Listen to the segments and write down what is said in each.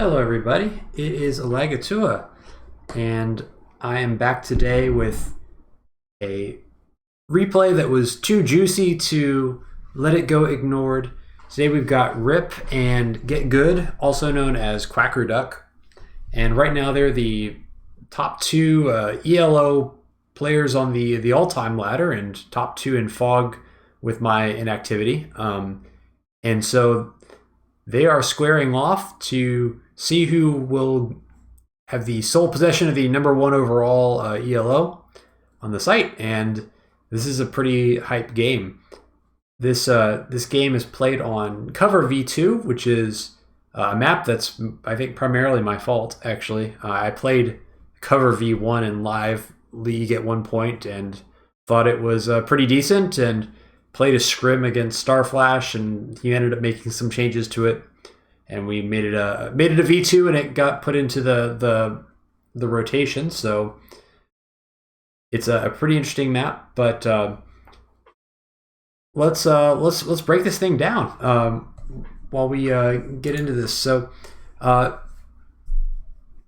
Hello everybody, it is Elagatua, and I am back today with a replay that was too juicy to let it go ignored. Today we've got Rip and GetGood, also known as Quacker Duck, and right now they're the top two ELO players on the all-time ladder and top two in Fog with my inactivity. And so they are squaring off to see who will have the sole possession of the #1 overall ELO on the site, and this is a pretty hype game. This game is played on Cover V2, which is a map that's, I think, primarily my fault, actually. I played Cover V1 in live league at one point and thought it was pretty decent, and played a scrim against Starflash, and he ended up making some changes to it, and we made it a V2, and it got put into the rotation. So it's a pretty interesting map, but let's break this thing down while we get into this. So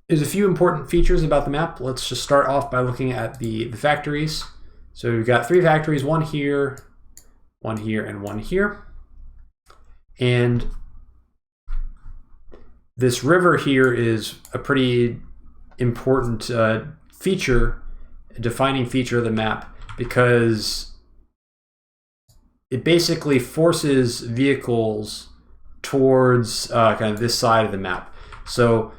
there's a few important features about the map. Let's just start off by looking at the factories. So we've got 3 factories, one here, and one here. And this river here is a pretty important feature, a defining feature of the map, because it basically forces vehicles towards kind of this side of the map. So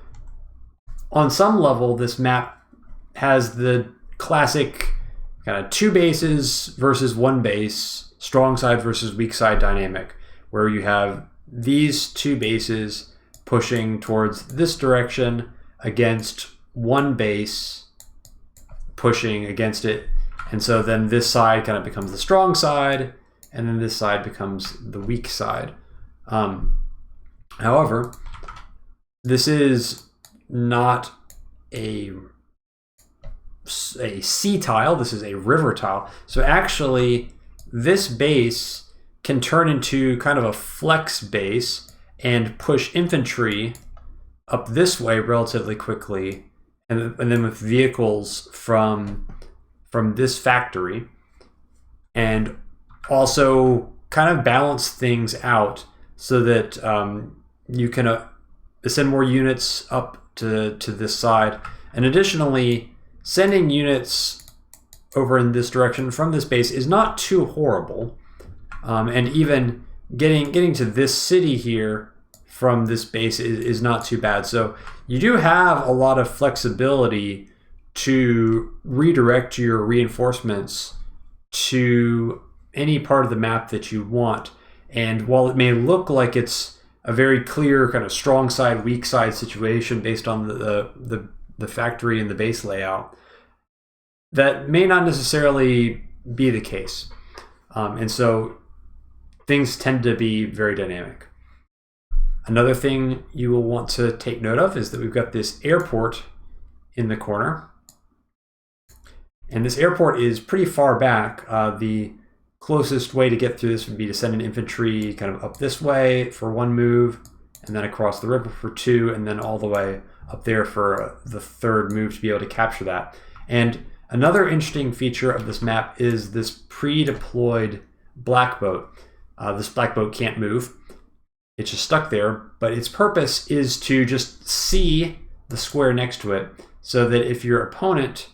on some level, this map has the classic kind of 2 bases versus 1 base, strong side versus weak side dynamic, where you have these 2 bases pushing towards this direction against 1 base pushing against it. And so then this side kind of becomes the strong side, and then this side becomes the weak side. However, this is not a sea tile, this is a river tile. So actually, this base can turn into kind of a flex base and push infantry up this way relatively quickly, and then with vehicles from this factory, and also kind of balance things out so that you can send more units up to this side. And additionally, sending units over in this direction from this base is not too horrible, and even getting to this city here from this base is not too bad. So you do have a lot of flexibility to redirect your reinforcements to any part of the map that you want. And while it may look like it's a very clear kind of strong side, weak side situation based on the factory and the base layout, that may not necessarily be the case. And so things tend to be very dynamic. Another thing you will want to take note of is that we've got this airport in the corner. And this airport is pretty far back. The closest way to get through this would be to send an infantry kind of up this way for 1 move, and then across the river for 2, and then all the way up there for the 3rd move to be able to capture that. And another interesting feature of this map is this pre-deployed black boat. This black boat can't move. It's just stuck there, but its purpose is to just see the square next to it, so that if your opponent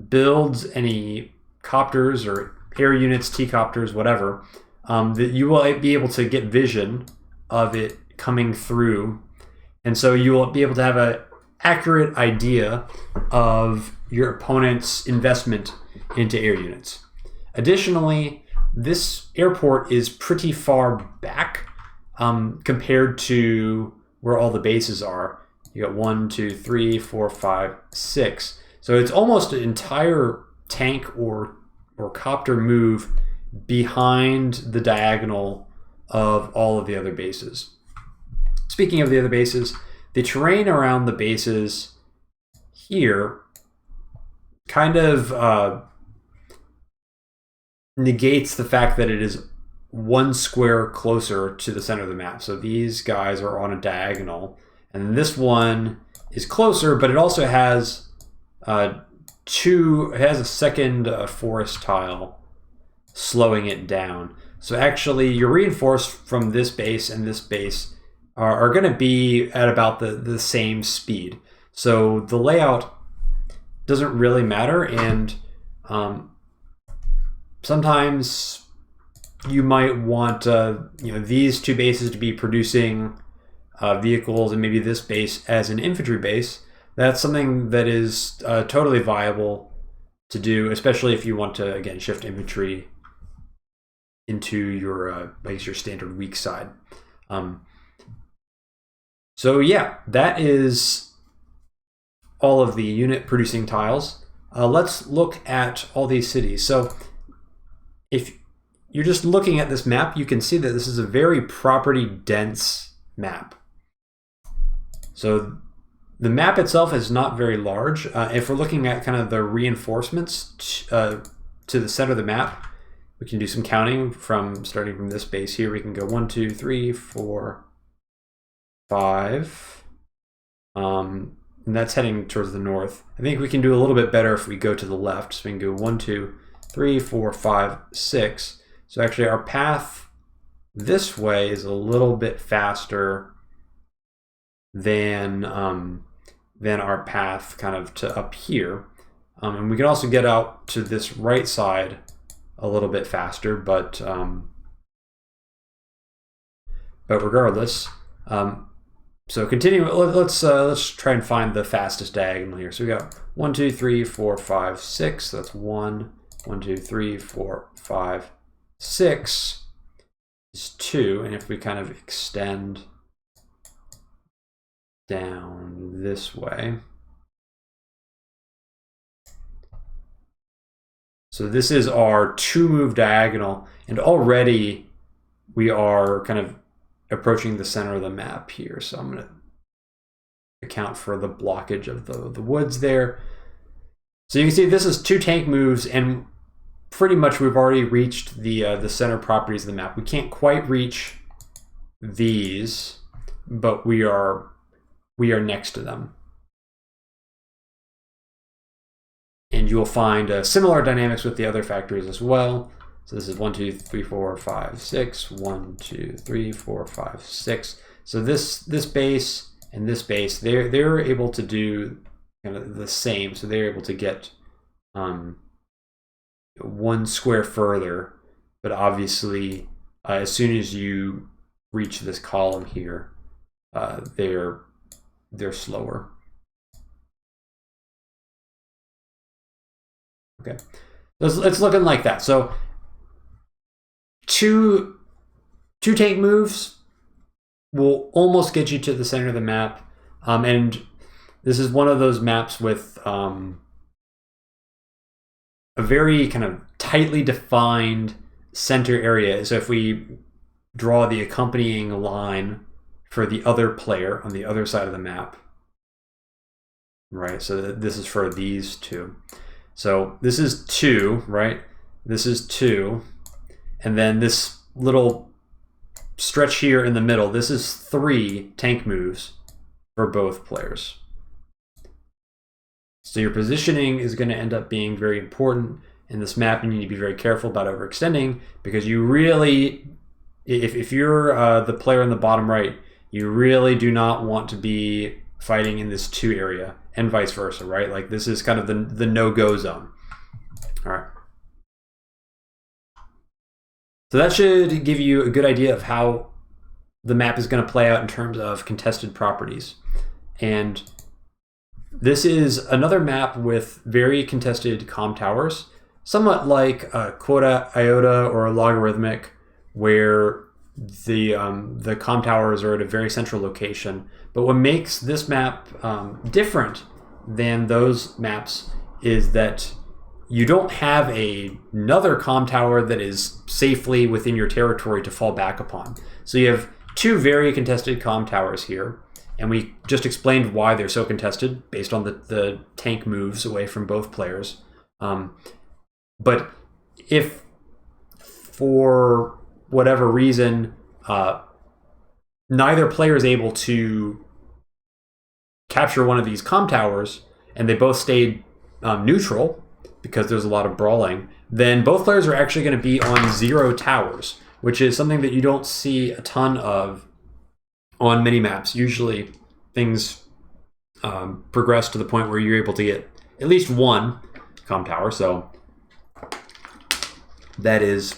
builds any copters or air units, T-copters, whatever, that you will be able to get vision of it coming through. And so you will be able to have an accurate idea of your opponent's investment into air units. Additionally, this airport is pretty far back compared to where all the bases are. You got 1, 2, 3, 4, 5, 6. So it's almost an entire tank or copter move behind the diagonal of all of the other bases. Speaking of the other bases, the terrain around the bases here kind of negates the fact that it is 1 square closer to the center of the map. So these guys are on a diagonal, And this one is closer, but it also has it has a second forest tile slowing it down. So actually your reinforced from this base and this base are going to be at about the same speed. So the layout doesn't really matter, and sometimes you might want these two bases to be producing vehicles, and maybe this base as an infantry base. That's something that is totally viable to do, especially if you want to, again, shift infantry into your I guess your standard weak side. So yeah, that is all of the unit producing tiles. Let's look at all these cities. So if you're just looking at this map, you can see that this is a very property dense map. So the map itself is not very large. If we're looking at kind of the reinforcements to the center of the map, we can do some counting from starting from this base here. We can go 1, 2, 3, 4, 5. And that's heading towards the north. I think we can do a little bit better if we go to the left. So we can go 1, 2, 3, 4, 5, 6. So actually our path this way is a little bit faster than our path kind of to up here. And we can also get out to this right side a little bit faster, but regardless, so continue. Let's try and find the fastest diagonal here. So we got 1, 2, 3, 4, 5, 6. So that's 1, 1, 2, 3, 4, 5, 6 is 2. And if we kind of extend down this way, so this is our 2-move diagonal, and already we are kind of approaching the center of the map here. So I'm going to account for the blockage of the woods there. So you can see this is 2 tank moves, and pretty much we've already reached the center properties of the map. We can't quite reach these, but we are next to them. And you will find similar dynamics with the other factories as well. So this is 1, 2, 3, 4, 5, 6. 1, 2, 3, 4, 5, 6. So this base and this base, they're able to do kind of the same. So they're able to get 1 square further. But obviously, as soon as you reach this column here, they're slower. Okay, it's looking like that. So two tank moves will almost get you to the center of the map, and this is one of those maps with a very kind of tightly defined center area. So if we draw the accompanying line for the other player on the other side of the map, right? So this is for these two. So this is 2, right? This is 2. And then this little stretch here in the middle, this is 3 tank moves for both players. So your positioning is going to end up being very important in this map. You need to be very careful about overextending, because you really, if you're the player in the bottom right, you really do not want to be fighting in this 2 area, and vice versa, right? Like this is kind of the no-go zone. All right. So that should give you a good idea of how the map is going to play out in terms of contested properties. And this is another map with very contested comm towers, somewhat like quota, iota, or logarithmic, where the comm towers are at a very central location. But what makes this map different than those maps is that you don't have another comm tower that is safely within your territory to fall back upon. So you have 2 very contested comm towers here, and we just explained why they're so contested based on the tank moves away from both players. But if for whatever reason neither player is able to capture one of these comm towers and they both stayed neutral because there's a lot of brawling, then both players are actually going to be on 0 towers, which is something that you don't see a ton of on mini maps. Usually things progress to the point where you're able to get at least 1 comm tower. So that is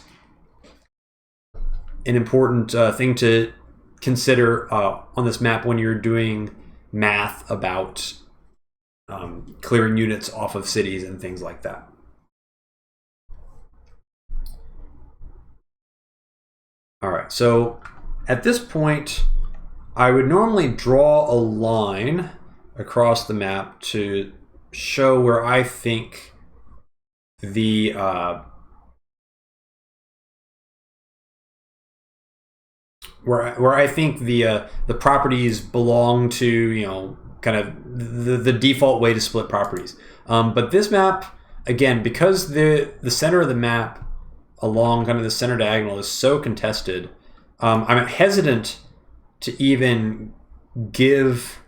an important thing to consider on this map when you're doing math about clearing units off of cities and things like that. All right, so at this point, I would normally draw a line across the map to show where I think the where I think the properties belong to, you know, kind of the default way to split properties. But this map, again, because the center of the map along kind of the center diagonal is so contested, I'm hesitant to even give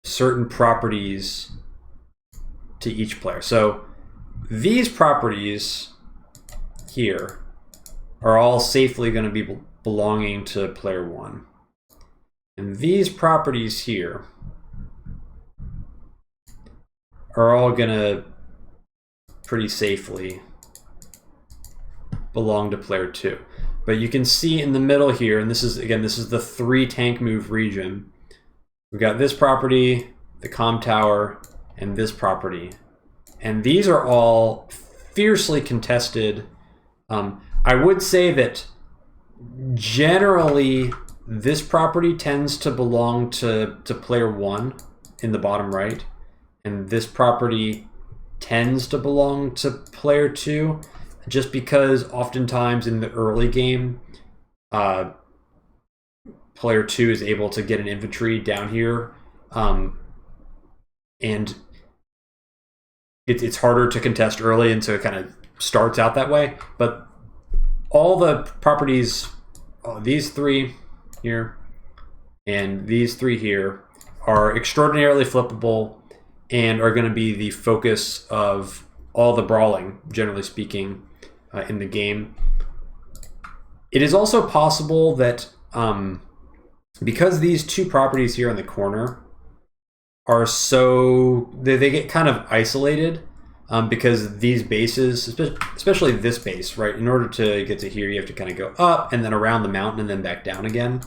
certain properties to each player. So these properties here are all safely going to be belonging to player 1. And these properties here are all going to pretty safely belong to player 2. But you can see in the middle here, and this is, again, this is the 3 tank move region. We've got this property, the comm tower, and this property. And these are all fiercely contested. I would say that generally this property tends to belong to player 1 in the bottom right, and this property tends to belong to player 2, just because oftentimes in the early game player 2 is able to get an infantry down here, and it's harder to contest early, and so it kind of starts out that way. But all the properties, these 3 here and these 3 here, are extraordinarily flippable and are going to be the focus of all the brawling, generally speaking, in the game. It is also possible that because these 2 properties here in the corner are so, they get kind of isolated, because these bases, especially this base, right, in order to get to here, you have to kind of go up and then around the mountain and then back down again.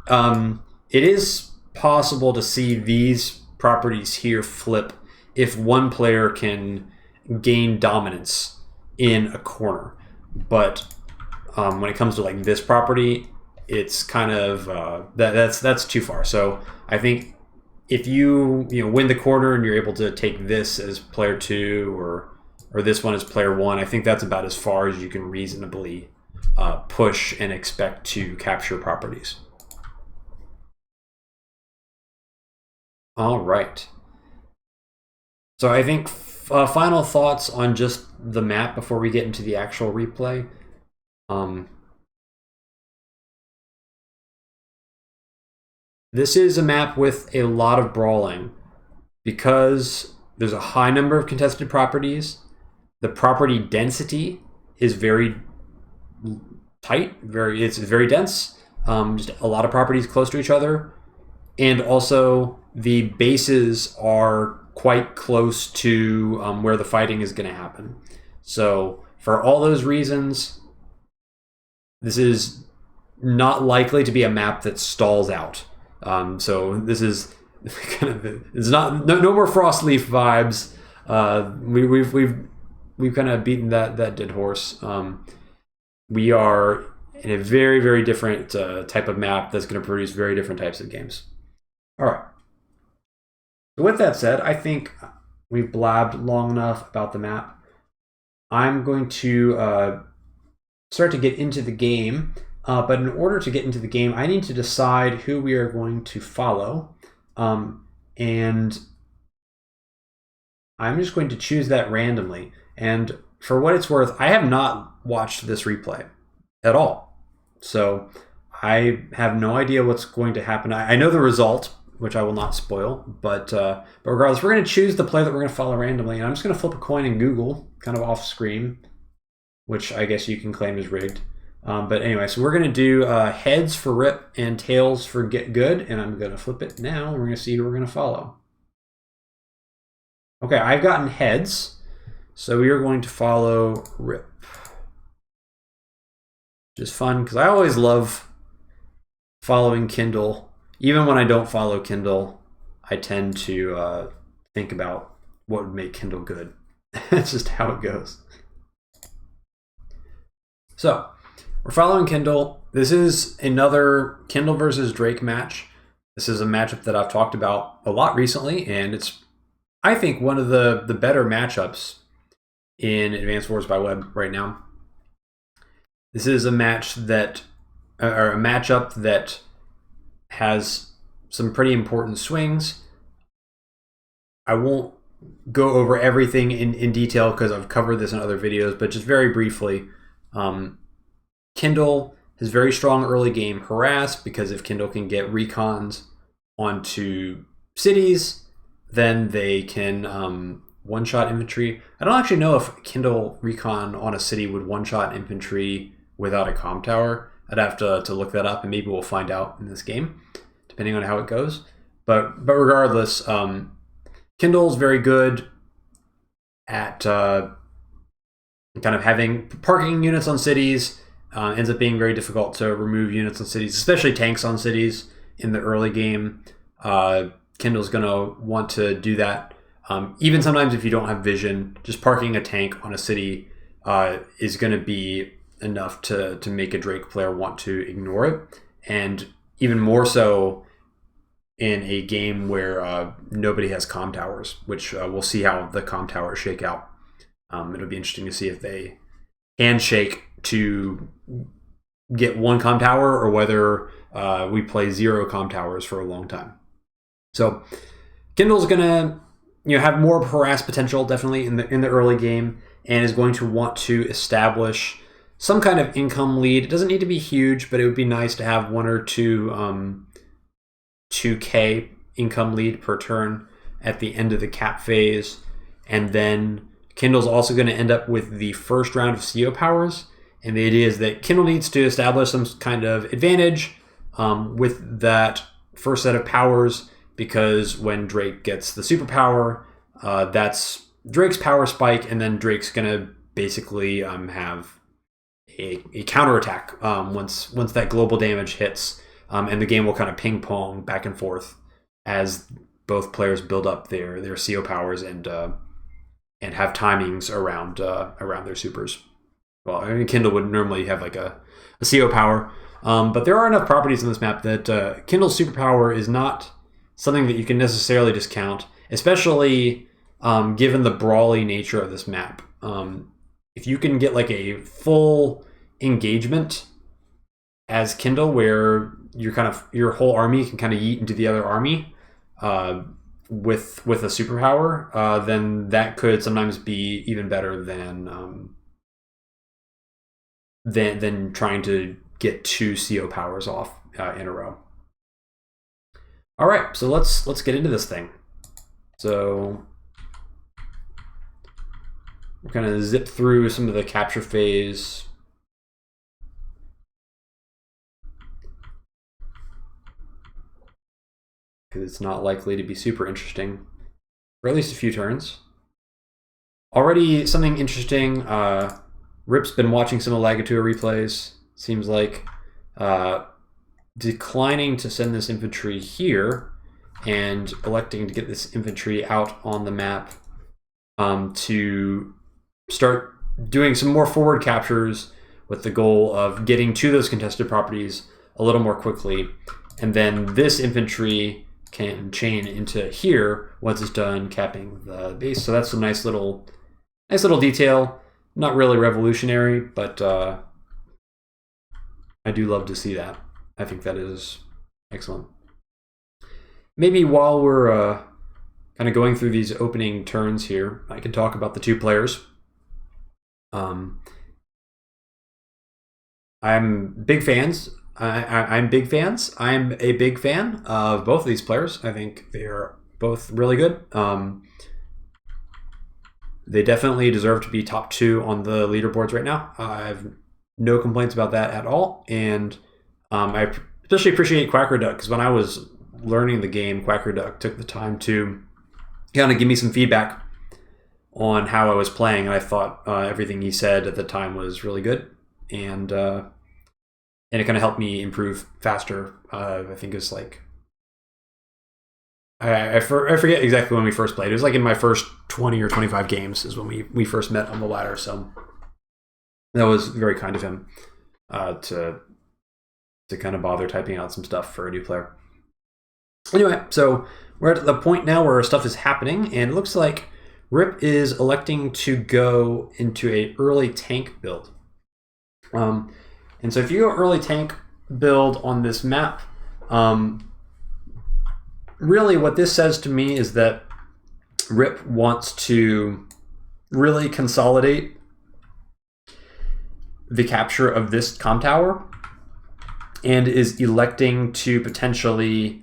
It is possible to see these properties here flip if one player can gain dominance in a corner. But when it comes to like this property, it's kind of that's too far. So I think if you win the corner and you're able to take this as player 2 or this one as player 1, I think that's about as far as you can reasonably push and expect to capture properties. All right. So I think final thoughts on just the map before we get into the actual replay. This is a map with a lot of brawling because there's a high number of contested properties. The property density is very tight, it's very dense. Just a lot of properties close to each other, and also the bases are quite close to where the fighting is going to happen. So for all those reasons, this is not likely to be a map that stalls out. So this is kind of, it's not no more Frostleaf vibes. We've kind of beaten that dead horse. We are in a very, very different type of map that's going to produce very different types of games. All right. So with that said, I think we've blabbed long enough about the map. I'm going to start to get into the game. But in order to get into the game, I need to decide who we are going to follow. And I'm just going to choose that randomly. And for what it's worth, I have not watched this replay at all. So I have no idea what's going to happen. I know the result which I will not spoil. But regardless, we're going to choose the player that we're going to follow randomly. And I'm just going to flip a coin in Google, kind of off screen, which I guess you can claim is rigged. But anyway, so we're going to do heads for Rip and tails for GetGood. And I'm going to flip it now. We're going to see who we're going to follow. Okay, I've gotten heads. So we are going to follow Rip. Which is fun, because I always love following Kindle. Even when I don't follow Kindle, I tend to think about what would make Kindle good. That's just how it goes. So, we're following Kindle. This is another Kindle versus Drake match. This is a matchup that I've talked about a lot recently, and it's, I think, one of the better matchups in Advanced Wars by Web right now. This is a match that, or a matchup that has some pretty important swings. I won't go over everything in detail because I've covered this in other videos, but just very briefly, Kindle has very strong early game harass, because if Kindle can get recons onto cities, then they can one-shot infantry. I don't actually know if Kindle recon on a city would one-shot infantry without a comm tower. I'd have to look that up, and maybe we'll find out in this game, depending on how it goes. But regardless, Kindle's very good at kind of having parking units on cities. Ends up being very difficult to remove units on cities, especially tanks on cities in the early game. Kindle's going to want to do that. Even sometimes if you don't have vision, just parking a tank on a city is going to be enough to make a Drake player want to ignore it. And even more so in a game where nobody has comm towers, which we'll see how the comm towers shake out. It'll be interesting to see if they handshake to get one comm tower, or whether we play 0 comm towers for a long time. So Kindle's gonna have more harass potential definitely in the early game, and is going to want to establish some kind of income lead. It doesn't need to be huge, but it would be nice to have 1 or 2 2k income lead per turn at the end of the cap phase. And then Kindle's also going to end up with the first round of CO powers. And the idea is that Kindle needs to establish some kind of advantage with that first set of powers, because when Drake gets the superpower, that's Drake's power spike, and then Drake's going to basically have a counterattack once that global damage hits, and the game will kind of ping pong back and forth as both players build up their CO powers and have timings around their supers. Well, I mean, Kindle would normally have like a CO power, but there are enough properties in this map that Kindle's superpower is not something that you can necessarily discount, especially given the brawly nature of this map. If you can get like a full engagement as Kindle, where your whole army can kind of yeet into the other army with a superpower, then that could sometimes be even better than trying to get 2 CO powers off in a row. All right, so let's get into this thing. So we're going to zip through some of the capture phase. Because it's not likely to be super interesting for at least a few turns. Already something interesting. Rip's been watching some Elagatua replays. Seems like declining to send this infantry here and electing to get this infantry out on the map to start doing some more forward captures with the goal of getting to those contested properties a little more quickly. And then this infantry can chain into here once it's done capping the base. So that's a nice little detail. Not really revolutionary, but I do love to see that. I think that is excellent. Maybe while we're kind of going through these opening turns here, I can talk about the 2 players. I'm big fans I'm big fans. I'm a big fan of both of these players. I think they are both really good. They definitely deserve to be top 2 on the leaderboards right now. I have no complaints about that at all. And I especially appreciate Quacker Duck, because when I was learning the game, Quacker Duck took the time to kind of give me some feedback on how I was playing. And I thought everything he said at the time was really good. And it kind of helped me improve faster. I think it was like, I forget exactly when we first played. It was like in my first 20 or 25 games is when we first met on the ladder. So that was very kind of him to kind of bother typing out some stuff for a new player. Anyway, so we're at the point now where stuff is happening, and it looks like Rip is electing to go into a early tank build. And so if you go early tank build on this map, really what this says to me is that Rip wants to really consolidate the capture of this comm tower and is electing to potentially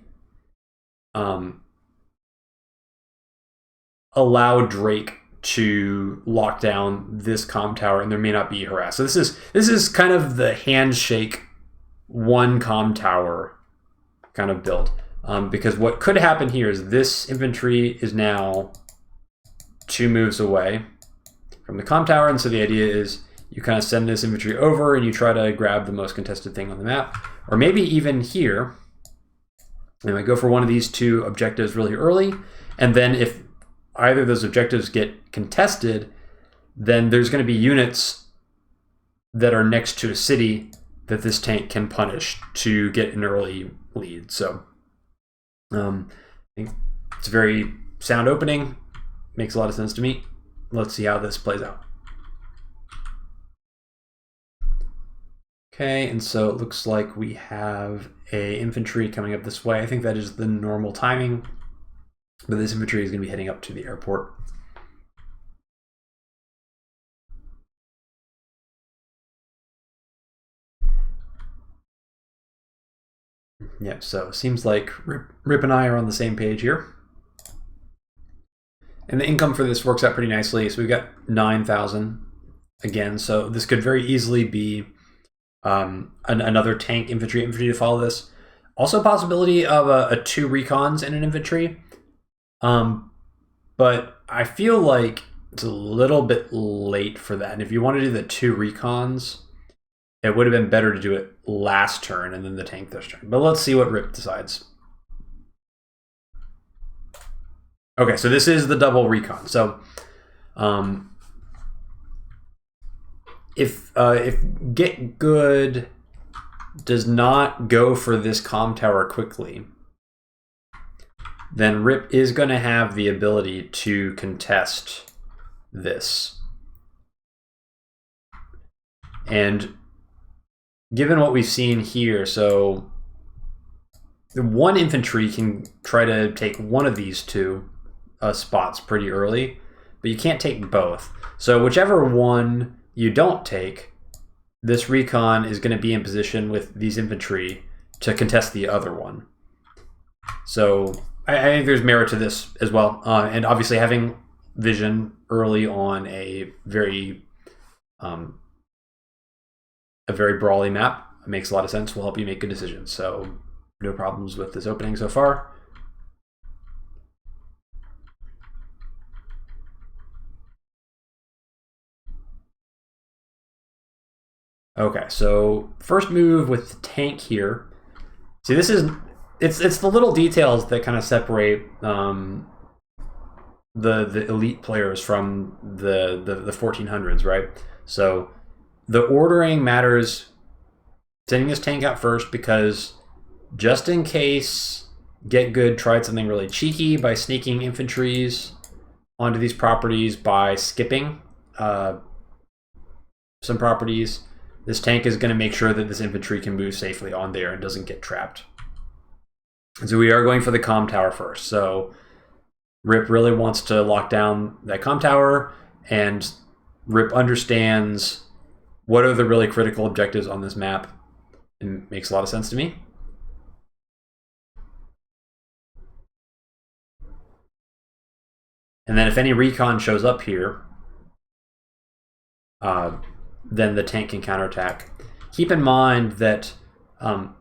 allow Drake to lock down this comm tower, and there may not be harass. So this is kind of the handshake one comm tower kind of build. Because what could happen here is this infantry is now 2 moves away from the comm tower, and so the idea is you kind of send this infantry over and you try to grab the most contested thing on the map. Or maybe even here, you might go for one of these 2 objectives really early, and then if either of those objectives get contested, then there's going to be units that are next to a city that this tank can punish to get an early lead. So I think it's a very sound opening. Makes a lot of sense to me. Let's see how this plays out. Okay, and so it looks like we have a infantry coming up this way. I think that is the normal timing, but this infantry is going to be heading up to the airport. Yeah, so it seems like Rip and I are on the same page here. And the income for this works out pretty nicely. So we've got 9,000 again. So this could very easily be another tank infantry to follow this. Also a possibility of a 2 recons and an infantry. But I feel like it's a little bit late for that. And if you want to do the 2 recons, it would have been better to do it last turn and then the tank this turn. But let's see what Rip decides. Okay, so this is the double recon. So if GetGood does not go for this comm tower quickly, then Rip is going to have the ability to contest this. And given what we've seen here, so the 1 infantry can try to take one of these 2 spots pretty early, but you can't take both. So whichever one you don't take, this recon is going to be in position with these infantry to contest the other one. So I think there's merit to this as well. And obviously having vision early on a very brawly map makes a lot of sense, will help you make good decisions. So no problems with this opening so far. Okay, so first move with the tank here. See, this is it's the little details that kind of separate the elite players from the 1400s, right? So the ordering matters. Sending this tank out first because just in case GetGood tried something really cheeky by sneaking infantries onto these properties by skipping some properties, this tank is going to make sure that this infantry can move safely on there and doesn't get trapped. And so we are going for the comm tower first. So Rip really wants to lock down that comm tower, and Rip understands what are the really critical objectives on this map. It makes a lot of sense to me. And then if any recon shows up here, then the tank can counterattack. Keep in mind that now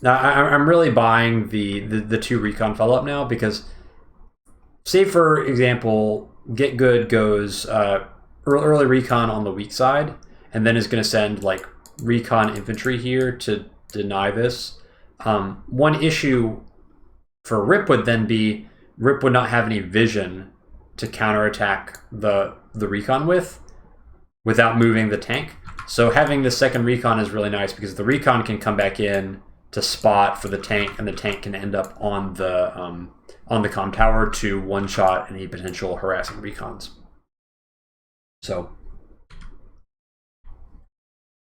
I'm really buying the 2 recon follow-up now, because say for example, GetGood goes early recon on the weak side, and then is going to send like recon infantry here to deny this. One issue for Rip would then be Rip would not have any vision to counterattack the recon without moving the tank. So having the second recon is really nice, because the recon can come back in to spot for the tank, and the tank can end up on the comm tower to one-shot any potential harassing recons. So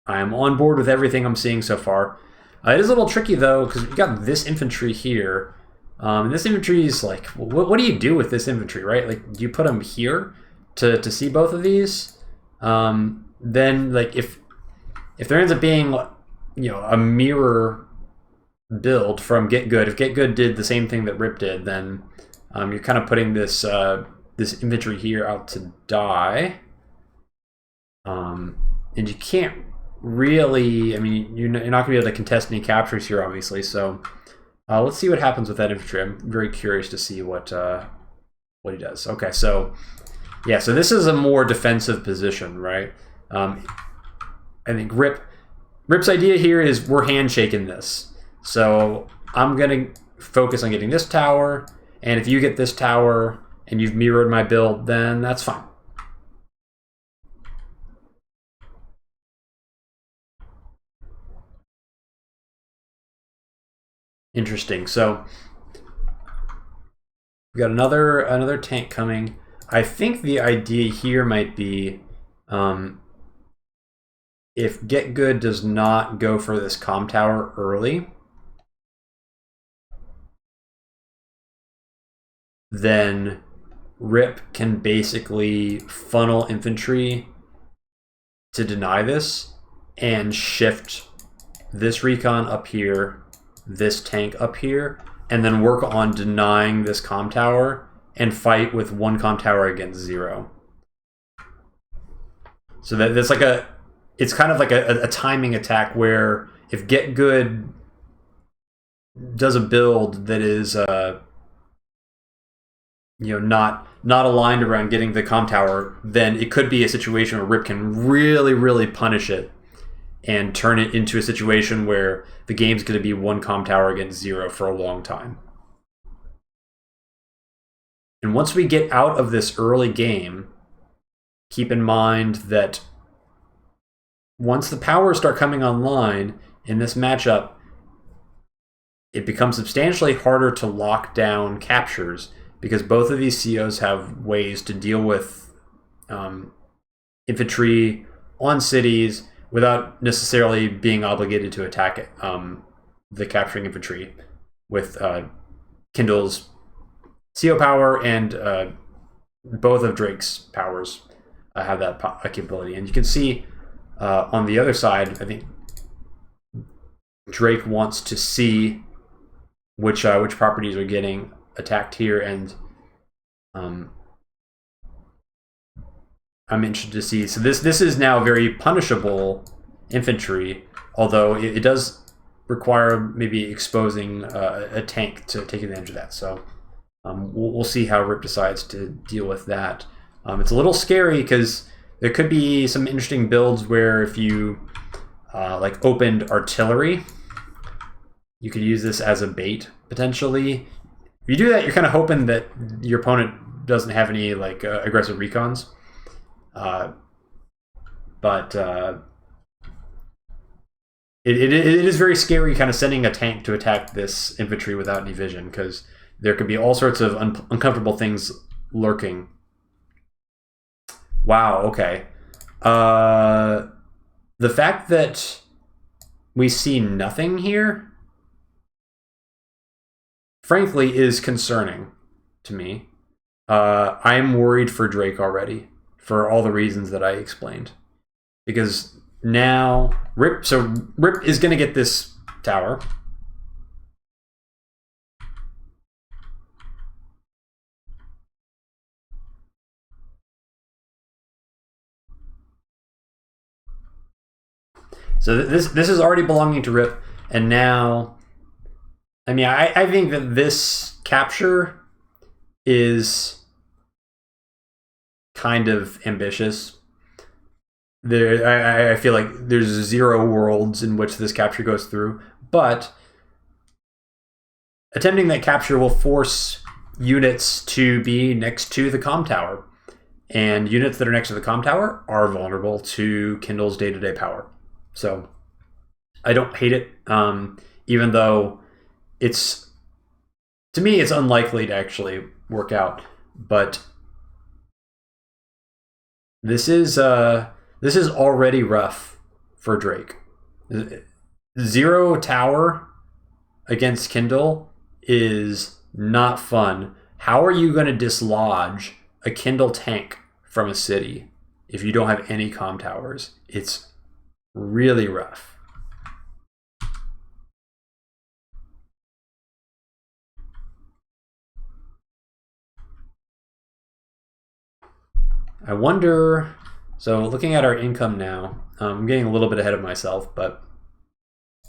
I am on board with everything I'm seeing so far. It is a little tricky though, because we've got this infantry here. And this infantry is like, what do you do with this infantry, right? Like, do you put them here to see both of these? Then, like, if there ends up being, you know, a mirror build from GetGood, if GetGood did the same thing that Rip did, then you're kind of putting this this infantry here out to die. And you can't really, I mean, you're not going to be able to contest any captures here, obviously, so... let's see what happens with that infantry. I'm very curious to see what he does. Okay, so yeah, so this is a more defensive position, right? I think Rip's idea here is we're handshaking this. So I'm gonna focus on getting this tower, and if you get this tower and you've mirrored my build, then that's fine. Interesting. So we got another tank coming. I think the idea here might be if GetGood does not go for this comm tower early, then Rip can basically funnel infantry to deny this and shift this recon up here, this tank up here, and then work on denying this comm tower and fight with 1 comm tower against 0. So that's like it's kind of like a timing attack where if GetGood does a build that is you know, not aligned around getting the comm tower, then it could be a situation where Rip can really punish it and turn it into a situation where the game's going to be 1 comm tower against 0 for a long time. And once we get out of this early game, keep in mind that once the powers start coming online in this matchup, it becomes substantially harder to lock down captures, because both of these COs have ways to deal with infantry on cities without necessarily being obligated to attack the capturing infantry with Kindle's CO power, and both of Drake's powers have that capability. And you can see on the other side, I think Drake wants to see which properties are getting attacked here, and I'm interested to see. So this is now very punishable infantry, although it does require maybe exposing a tank to take advantage of that. So we'll see how Rip decides to deal with that. It's a little scary because there could be some interesting builds where if you like opened artillery, you could use this as a bait potentially. If you do that, you're kind of hoping that your opponent doesn't have any like aggressive recons. But it is very scary kind of sending a tank to attack this infantry without any vision, because there could be all sorts of uncomfortable things lurking. Wow, okay. The fact that we see nothing here, frankly, is concerning to me. I'm worried for Drake already, for all the reasons that I explained. Because now Rip. So Rip is going to get this tower. So this is already belonging to Rip, and now, I mean, I think that this capture is kind of ambitious. I feel like there's 0 worlds in which this capture goes through, but attempting that capture will force units to be next to the comm tower, and units that are next to the comm tower are vulnerable to Kindle's day-to-day power. So I don't hate it, even though it's, to me, it's unlikely to actually work out. But this is already rough for Drake. 0 tower against Kindle is not fun. How are you going to dislodge a Kindle tank from a city if you don't have any comm towers? It's really rough. I wonder, so looking at our income now, I'm getting a little bit ahead of myself, but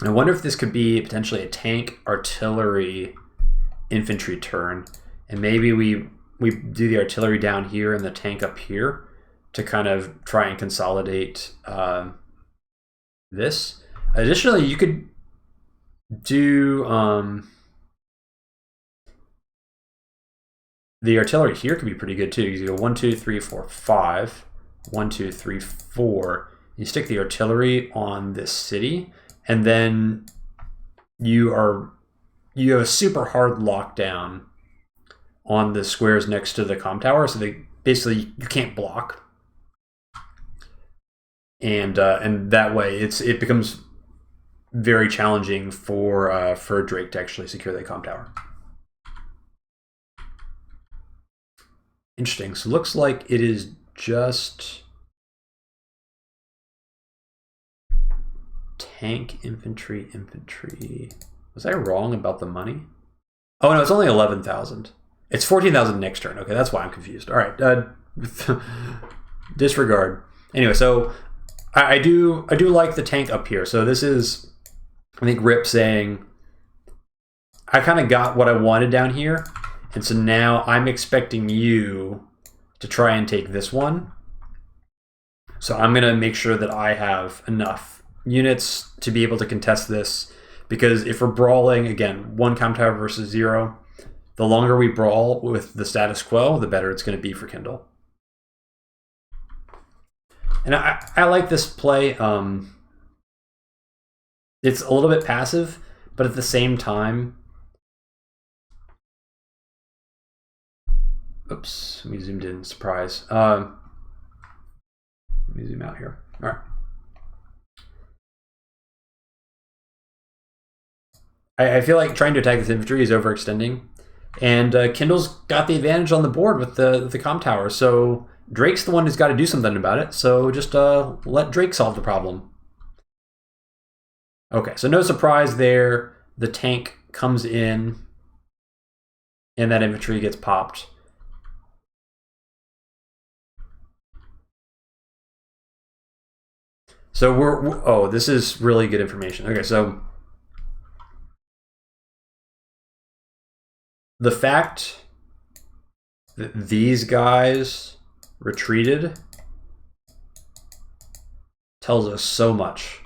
I wonder if this could be potentially a tank, artillery, infantry turn, and maybe we do the artillery down here and the tank up here to kind of try and consolidate this. Additionally, you could do the artillery here could be pretty good too. You go 1, 2, 3, 4, 5. 1, 2, 3, 4. You stick the artillery on this city, and then you have a super hard lockdown on the squares next to the comm tower, so they basically you can't block, and that way it becomes very challenging for Drake to actually secure the comm tower. Interesting. So looks like it is just tank, infantry. Was I wrong about the money? Oh no, it's only 11,000. It's 14,000 next turn. Okay, that's why I'm confused. All right, disregard. Anyway, so I do like the tank up here. So this is, I think, Rip saying, I kind of got what I wanted down here, and so now I'm expecting you to try and take this one. So I'm going to make sure that I have enough units to be able to contest this, because if we're brawling, again, 1 comm tower versus 0, the longer we brawl with the status quo, the better it's going to be for Kindle. And I like this play. It's a little bit passive, but at the same time, oops, let me zoomed in, surprise. Let me zoom out here. All right. I feel like trying to attack this infantry is overextending, and Kindle's got the advantage on the board with the comm tower, so Drake's the one who's got to do something about it, so just let Drake solve the problem. Okay, so no surprise there. The tank comes in, and that infantry gets popped. So oh, this is really good information. Okay, so the fact that these guys retreated tells us so much.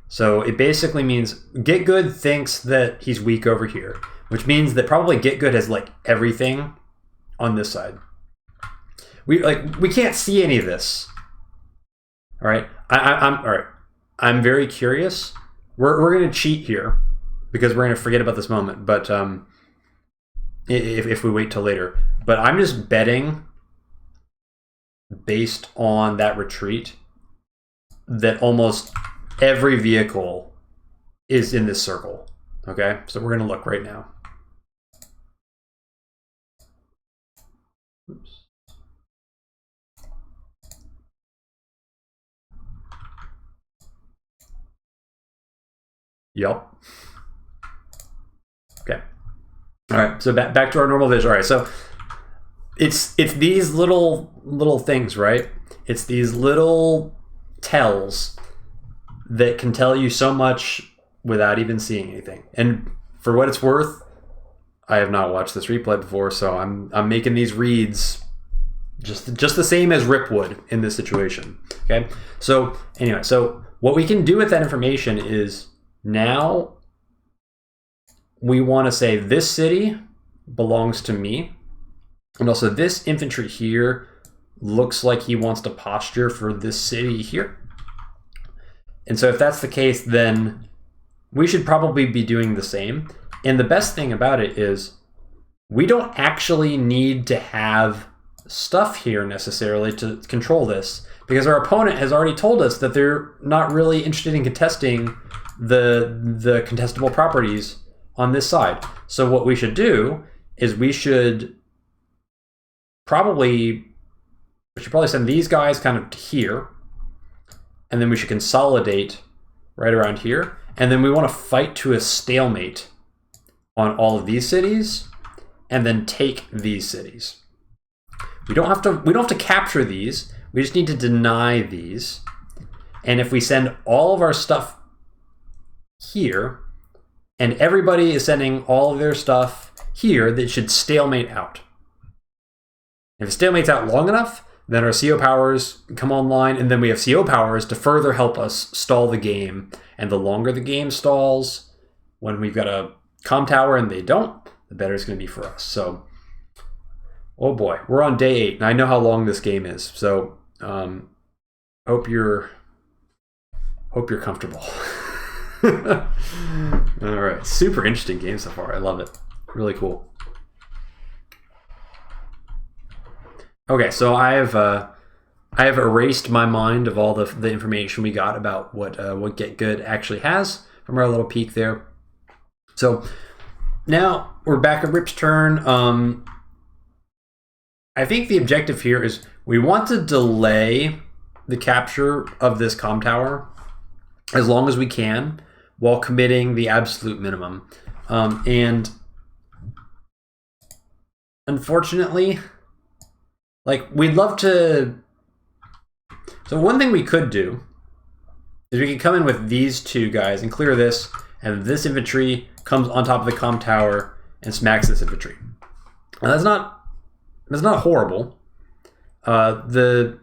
So it basically means GetGood thinks that he's weak over here, which means that probably GetGood has like everything on this side. We can't see any of this. All right, I'm all right. I'm very curious. We're gonna cheat here because we're gonna forget about this moment, but if we wait till later. But I'm just betting, based on that retreat, that almost every vehicle is in this circle. Okay, so we're gonna look right now. Oops. Yep. Okay. All right. So back to our normal vision. All right. So it's these little things, right? It's these little tells that can tell you so much without even seeing anything. And for what it's worth, I have not watched this replay before, so I'm making these reads just the same as Rip would in this situation. Okay. So anyway, so what we can do with that information is now we want to say this city belongs to me, and also this infantry here looks like he wants to posture for this city here. And so if that's the case, then we should probably be doing the same. And the best thing about it is we don't actually need to have stuff here necessarily to control this, because our opponent has already told us that they're not really interested in contesting the contestable properties on this side. So what we should do is we should probably send these guys kind of to here, and then we should consolidate right around here, and then we want to fight to a stalemate on all of these cities and then take these cities. We don't have to capture these. We just need to deny these. And if we send all of our stuff here, and everybody is sending all of their stuff here, that should stalemate out. If it stalemates out long enough, then our CO powers come online, and then we have CO powers to further help us stall the game. And the longer the game stalls, when we've got a comm tower and they don't, the better it's going to be for us. So, oh boy, we're on day 8, and I know how long this game is. So, hope you're comfortable. All right, super interesting game so far. I love it. Really cool. Okay, so I have erased my mind of all the information we got about what GetGood actually has from our little peek there. So now we're back at Rip's turn. I think the objective here is we want to delay the capture of this comm tower as long as we can while committing the absolute minimum. And unfortunately, like, we'd love to... So one thing we could do is we could come in with these two guys and clear this, and this infantry comes on top of the comm tower and smacks this infantry. And that's not horrible. The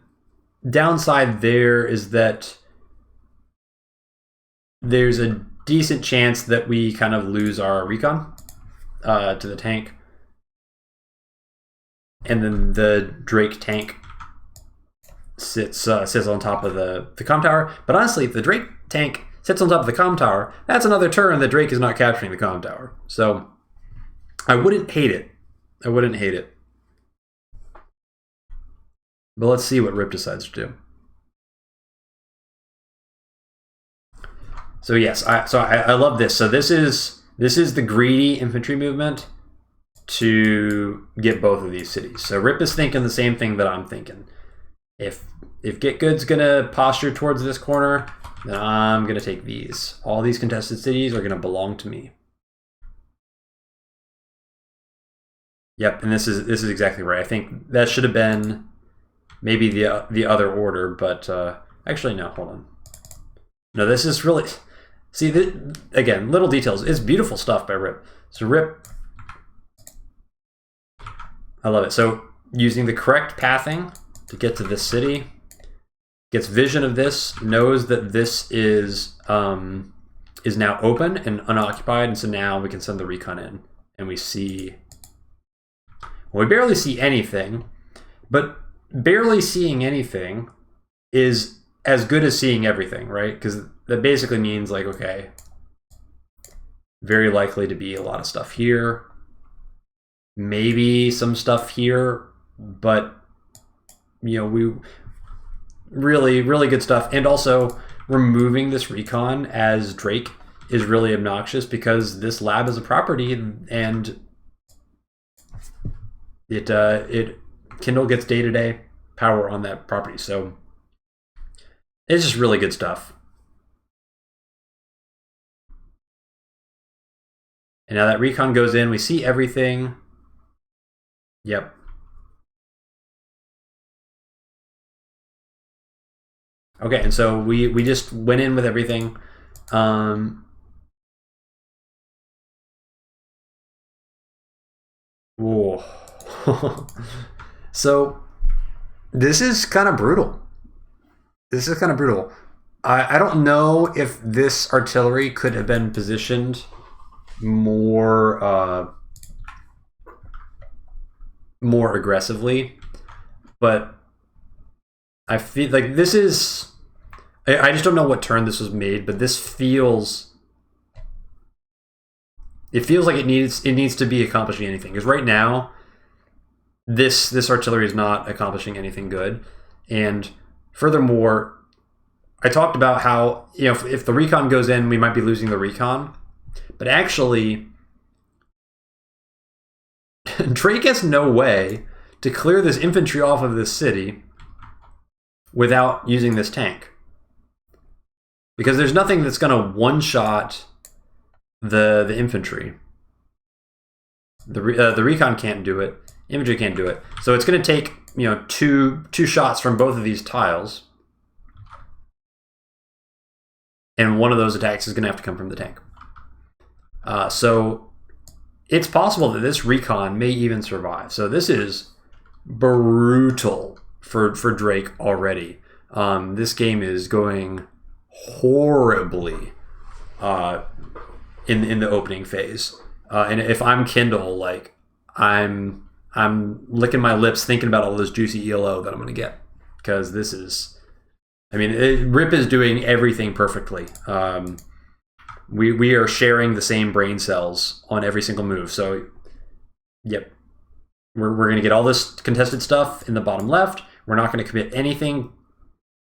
downside there is that there's a decent chance that we kind of lose our recon to the tank. And then the Drake tank sits on top of the comm tower. But honestly, if the Drake tank sits on top of the comm tower, that's another turn that Drake is not capturing the comm tower. So I wouldn't hate it. I wouldn't hate it. But let's see what Rip decides to do. So yes, I love this. So this is the greedy infantry movement to get both of these cities. So Rip is thinking the same thing that I'm thinking. If GetGood's gonna posture towards this corner, then I'm gonna take these. All these contested cities are gonna belong to me. Yep, and this is exactly right. I think that should have been maybe the other order, but actually no, hold on. No, this is really, see, again, little details. It's beautiful stuff by Rip. So Rip, I love it. So using the correct pathing to get to this city, gets vision of this, knows that this is now open and unoccupied, and so now we can send the recon in, and we see, well, we barely see anything, but barely seeing anything is as good as seeing everything, right? Because that basically means, like, okay, very likely to be a lot of stuff here, maybe some stuff here, but you know, we really good stuff. And also removing this recon as Drake is really obnoxious because this lab is a property and it Kindle gets day-to-day power on that property. So it's just really good stuff. And now that recon goes in, we see everything. Yep. Okay, and so we just went in with everything. Whoa. So this is kind of brutal. This is kind of brutal. I don't know if this artillery could have been positioned more more aggressively, but I feel like this is. I just don't know what turn this was made, but this feels. It feels like it needs to be accomplishing anything, because right now, this artillery is not accomplishing anything good, and furthermore, I talked about how if the recon goes in, we might be losing the recon, but actually, Drake has no way to clear this infantry off of this city without using this tank, because there's nothing that's going to one-shot the infantry. The recon can't do it. Infantry can't do it. So it's going to take two shots from both of these tiles, and one of those attacks is going to have to come from the tank. So it's possible that this recon may even survive. So this is brutal for Drake already. This game is going horribly in the opening phase. And if I'm Kindle, like I'm licking my lips thinking about all this juicy ELO that I'm going to get, because this is. I mean, Rip is doing everything perfectly. We are sharing the same brain cells on every single move. So, yep, we're going to get all this contested stuff in the bottom left. We're not going to commit anything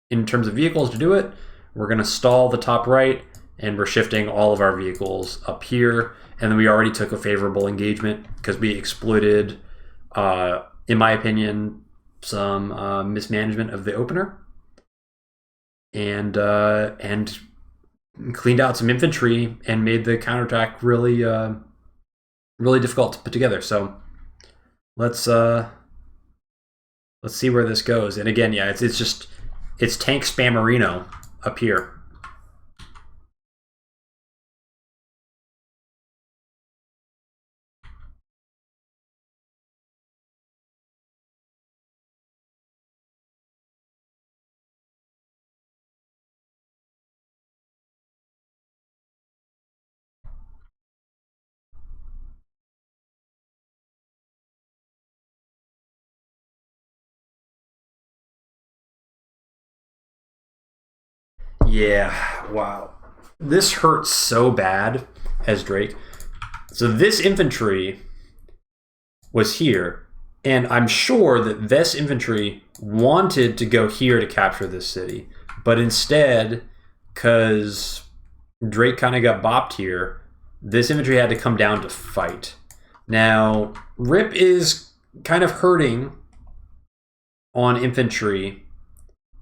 in terms of vehicles to do it. We're going to stall the top right, and we're shifting all of our vehicles up here. And then we already took a favorable engagement because we exploited, in my opinion, some mismanagement of the opener. And cleaned out some infantry and made the counterattack really really difficult to put together. So let's see where this goes. And again, yeah, it's tank spammerino up here. Yeah, wow. This hurts so bad as Drake. So this infantry was here, and I'm sure that this infantry wanted to go here to capture this city, but instead, because Drake kind of got bopped here, this infantry had to come down to fight. Now, Rip is kind of hurting on infantry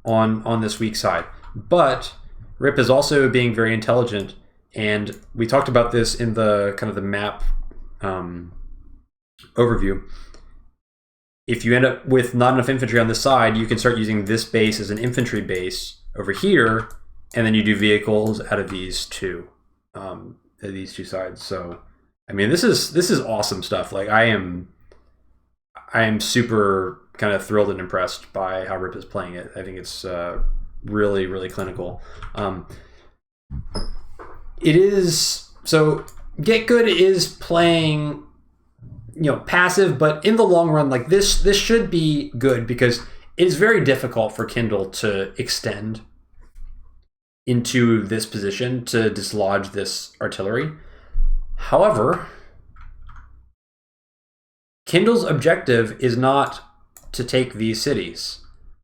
on this weak side, but Rip is also being very intelligent, and we talked about this in the kind of the map overview. If you end up with not enough infantry on this side, you can start using this base as an infantry base over here, and then you do vehicles out of these two sides. So, I mean, this is awesome stuff. Like I am super kind of thrilled and impressed by how Rip is playing it. I think it's really, really clinical. It is so. GetGood is playing, passive, but in the long run, like this should be good, because it is very difficult for Kindle to extend into this position to dislodge this artillery. However, Kindle's objective is not to take these cities.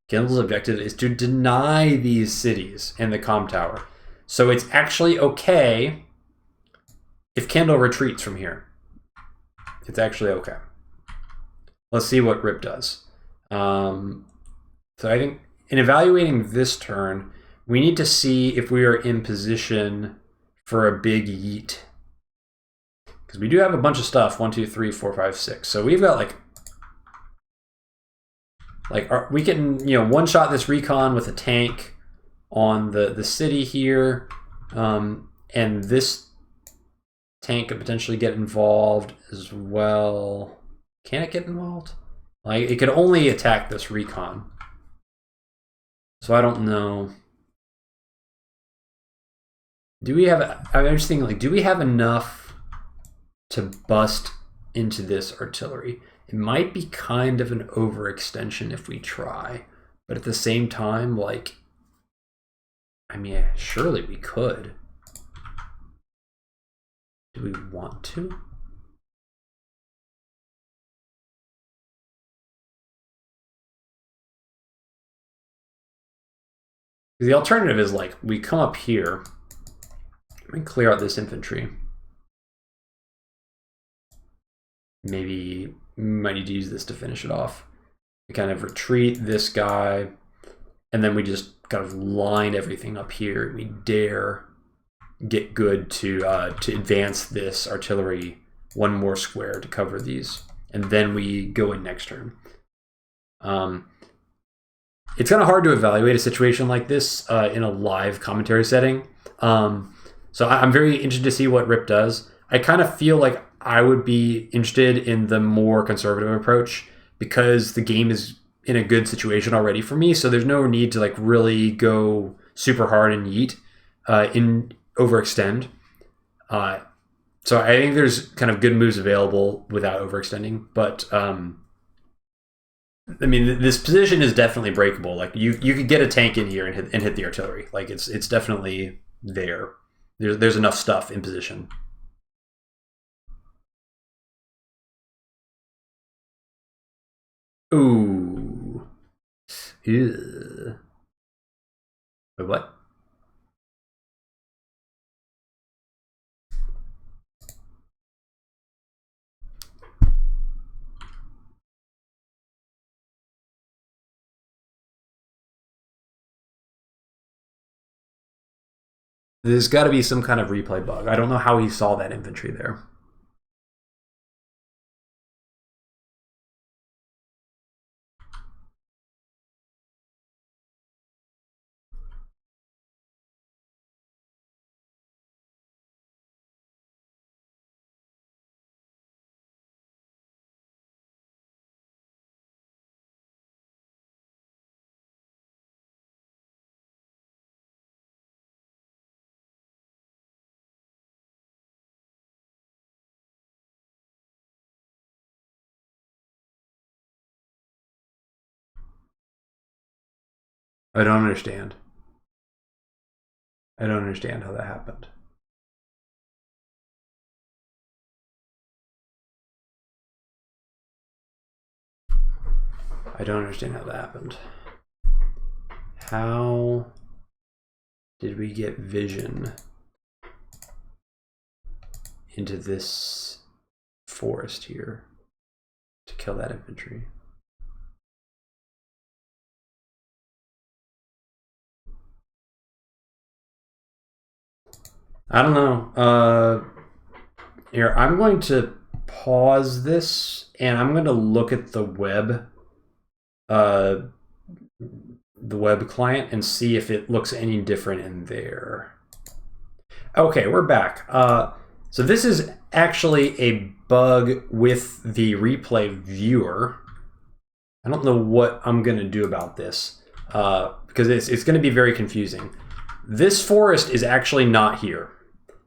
Kindle's objective is to deny these cities and the comm tower. So it's actually okay if Kindle retreats from here. It's actually okay. Let's see what Rip does. So I think in evaluating this turn, we need to see if we are in position for a big yeet. because we do have a bunch of stuff. 1, 2, 3, 4, 5, 6. So we've got we can one shot this recon with a tank on the city here, and this tank could potentially get involved as well. Can it get involved? Like, it could only attack this recon. So I don't know. Do we have, I'm just thinking, like, do we have enough to bust into this artillery? It might be kind of an overextension if we try, but at the same time, like, I mean, surely we could. Do we want to? The alternative is, like, we come up here and clear out this infantry. Maybe we might need to use this to finish it off. We kind of retreat this guy, and then we just kind of line everything up here. We dare get good to advance this artillery one more square to cover these, and then we go in next turn. It's kind of hard to evaluate a situation like this in a live commentary setting. So I'm very interested to see what Rip does. I kind of feel like I would be interested in the more conservative approach because the game is in a good situation already for me. So there's no need to like really go super hard and yeet in overextend. So I think there's kind of good moves available without overextending. But I mean, this position is definitely breakable. Like you could get a tank in here and hit the artillery. Like it's definitely there. There's enough stuff in position. Ooh. Ew. Wait, what? There's got to be some kind of replay bug. I don't know how he saw that infantry there. I don't understand. I don't understand how that happened. I don't understand how that happened. How did we get vision into this forest here to kill that infantry? I don't know. Here, I'm going to pause this and I'm going to look at the web client and see if it looks any different in there. Okay, we're back. So this is actually a bug with the replay viewer. I don't know what I'm going to do about this because it's going to be very confusing. This forest is actually not here.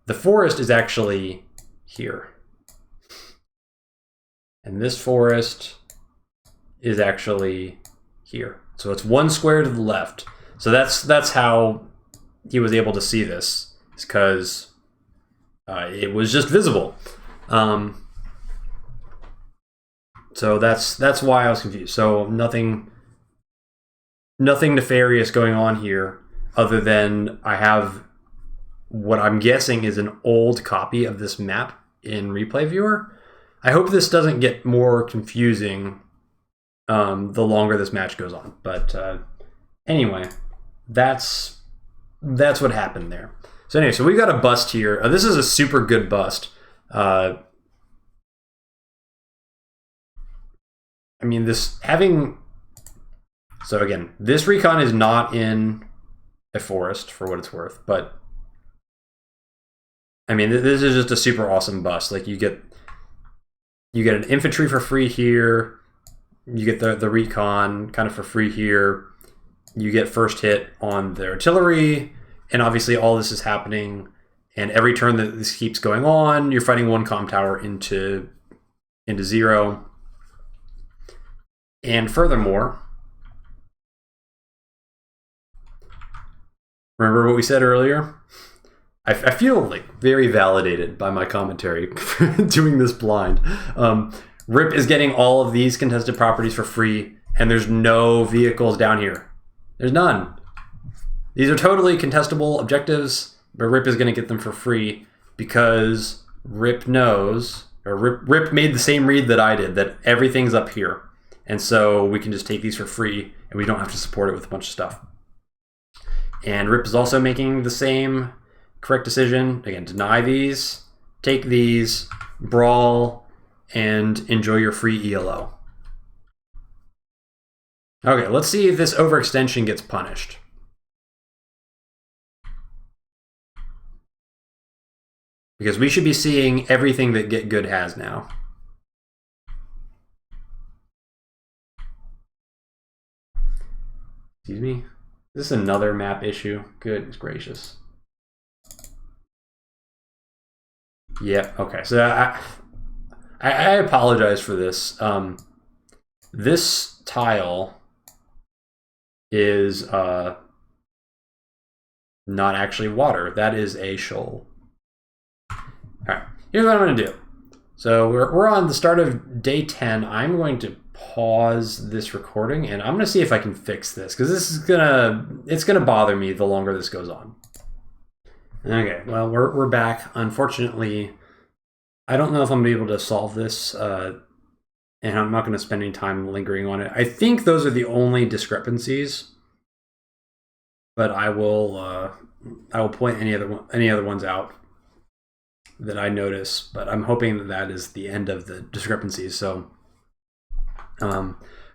The forest is actually here. And this forest is actually here. So it's one square to the left. So that's how he was able to see this, is because it was just visible. So that's why I was confused. So nothing nefarious going on here, other than I have what I'm guessing is an old copy of this map in Replay Viewer. I hope this doesn't get more confusing the longer this match goes on. But anyway, that's what happened there. So anyway, so we got a bust here. This is a super good bust. I mean, this having... So again, this recon is not in a forest for what it's worth, but I mean, this is just a super awesome bus. Like you get an infantry for free here. You get the recon kind of for free here. You get first hit on the artillery, and obviously all this is happening. And every turn that this keeps going on, you're fighting one comm tower into 0. And furthermore, remember what we said earlier? I feel like very validated by my commentary for doing this blind. Rip is getting all of these contested properties for free, and there's no vehicles down here. There's none. These are totally contestable objectives, but Rip is going to get them for free because Rip knows, or Rip made the same read that I did, that everything's up here. And so we can just take these for free, and we don't have to support it with a bunch of stuff. And Rip is also making the same correct decision. Again, deny these, take these, brawl, and enjoy your free ELO. Okay, let's see if this overextension gets punished. Because we should be seeing everything that GetGood has now. Excuse me? Is this another map issue? Goodness gracious. Yeah, okay. So I apologize for this. This tile is not actually water. That is a shoal. All right, here's what I'm going to do. So we're on the start of day 10. I'm going to pause this recording, and I'm going to see if I can fix this, because this is it's gonna bother me the longer this goes on. Okay, well, we're back. Unfortunately, I don't know if I'm going to be able to solve this, and I'm not going to spend any time lingering on it. I think those are the only discrepancies, but I will point any other ones out that I notice. But I'm hoping that is the end of the discrepancies. So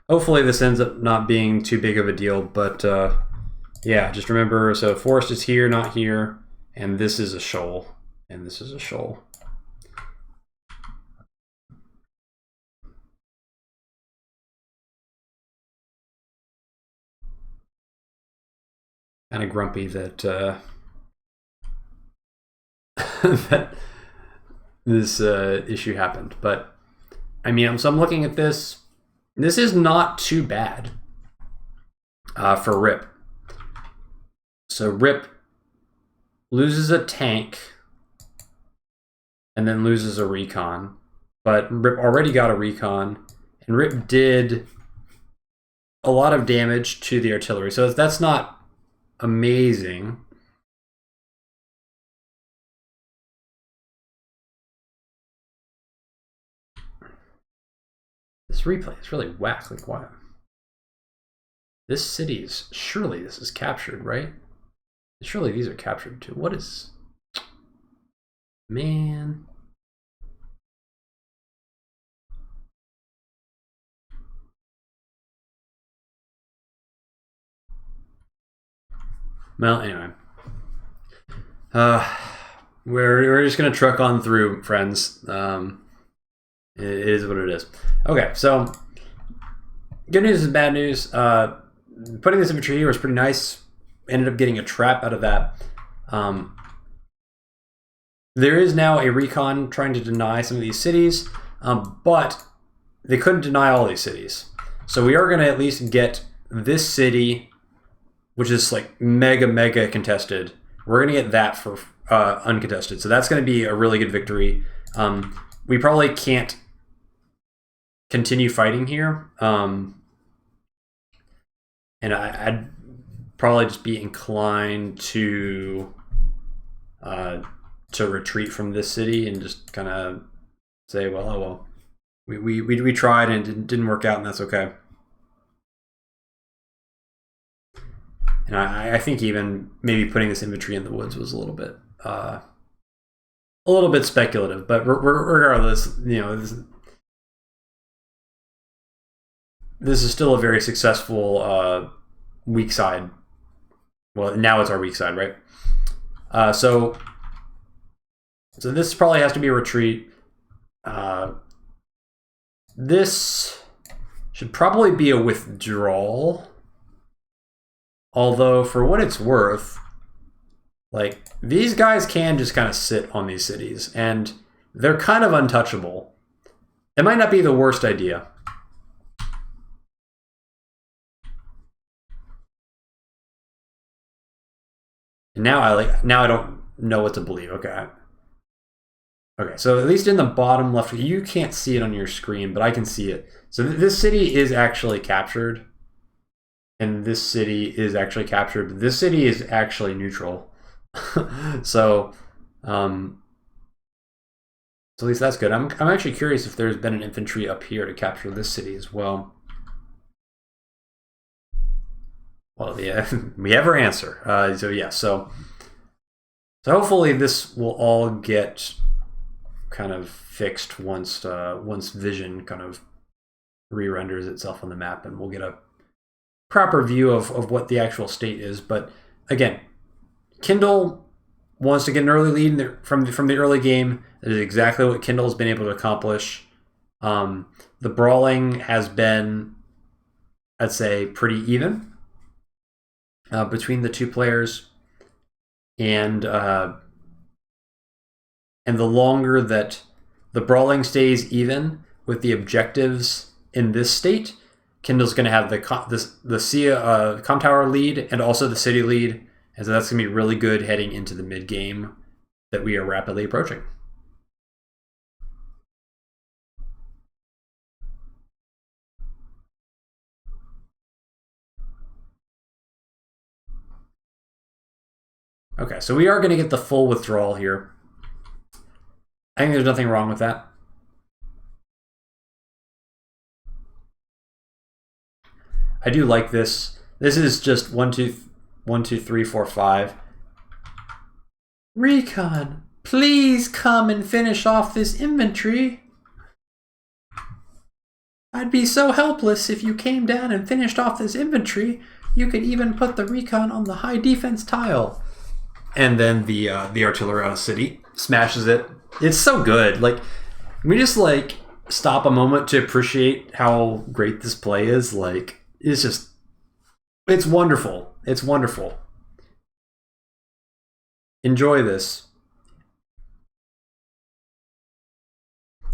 hopefully this ends up not being too big of a deal. But yeah, just remember, so forest is here, not here, and this is a shoal, and this is a shoal. Kind of grumpy that that this issue happened, but I mean, so I'm looking at this. This is not too bad for Rip. So Rip loses a tank and then loses a recon, but Rip already got a recon, and Rip did a lot of damage to the artillery. So that's not amazing. This replay is really whack. Like, why? This city is, surely this is captured, right? Surely these are captured too. What is... Man... Well, anyway. We're just gonna truck on through, friends. It is what it is. Okay, so good news and bad news. Putting this infantry here was pretty nice. Ended up getting a trap out of that. There is now a recon trying to deny some of these cities, but they couldn't deny all these cities. So we are going to at least get this city, which is like mega contested. We're going to get that for uncontested. So that's going to be a really good victory. We probably can't continue fighting here. And I'd probably just be inclined to retreat from this city and just kind of say, well, oh well, we tried and it didn't work out, and that's okay. And I think even maybe putting this infantry in the woods was a little bit speculative, but regardless, you know, this is still a very successful weak side. Well, now it's our weak side, right? So this probably has to be a retreat. This should probably be a withdrawal. Although, for what it's worth, like, these guys can just kind of sit on these cities, and they're kind of untouchable. It might not be the worst idea. And now I don't know what to believe. Okay. Okay, so at least in the bottom left, you can't see it on your screen, but I can see it. So this city is actually captured. And this city is actually captured, but this city is actually neutral. So at least that's good. I'm actually curious if there's been an infantry up here to capture this city as well. Well, yeah, we have our answer. So yeah, so hopefully this will all get kind of fixed once Vision kind of re-renders itself on the map, and we'll get a proper view of what the actual state is. But again, Kindle wants to get an early lead from the early game. That is exactly what Kindle has been able to accomplish. The brawling has been, I'd say, pretty even between the two players, and the longer that the brawling stays even with the objectives in this state, Kindle's going to have the comm tower lead and also the city lead, and so that's going to be really good heading into the mid game that we are rapidly approaching. Okay, so we are going to get the full withdrawal here. I think there's nothing wrong with that. I do like this. This is just 1, 2, 3, 4, 5. Recon, please come and finish off this inventory. I'd be so helpless if you came down and finished off this inventory. You could even put the recon on the high defense tile. And then the artillery city smashes it. It's so good. Like, we just like stop a moment to appreciate how great this play is. Like, it's wonderful. It's wonderful. Enjoy this.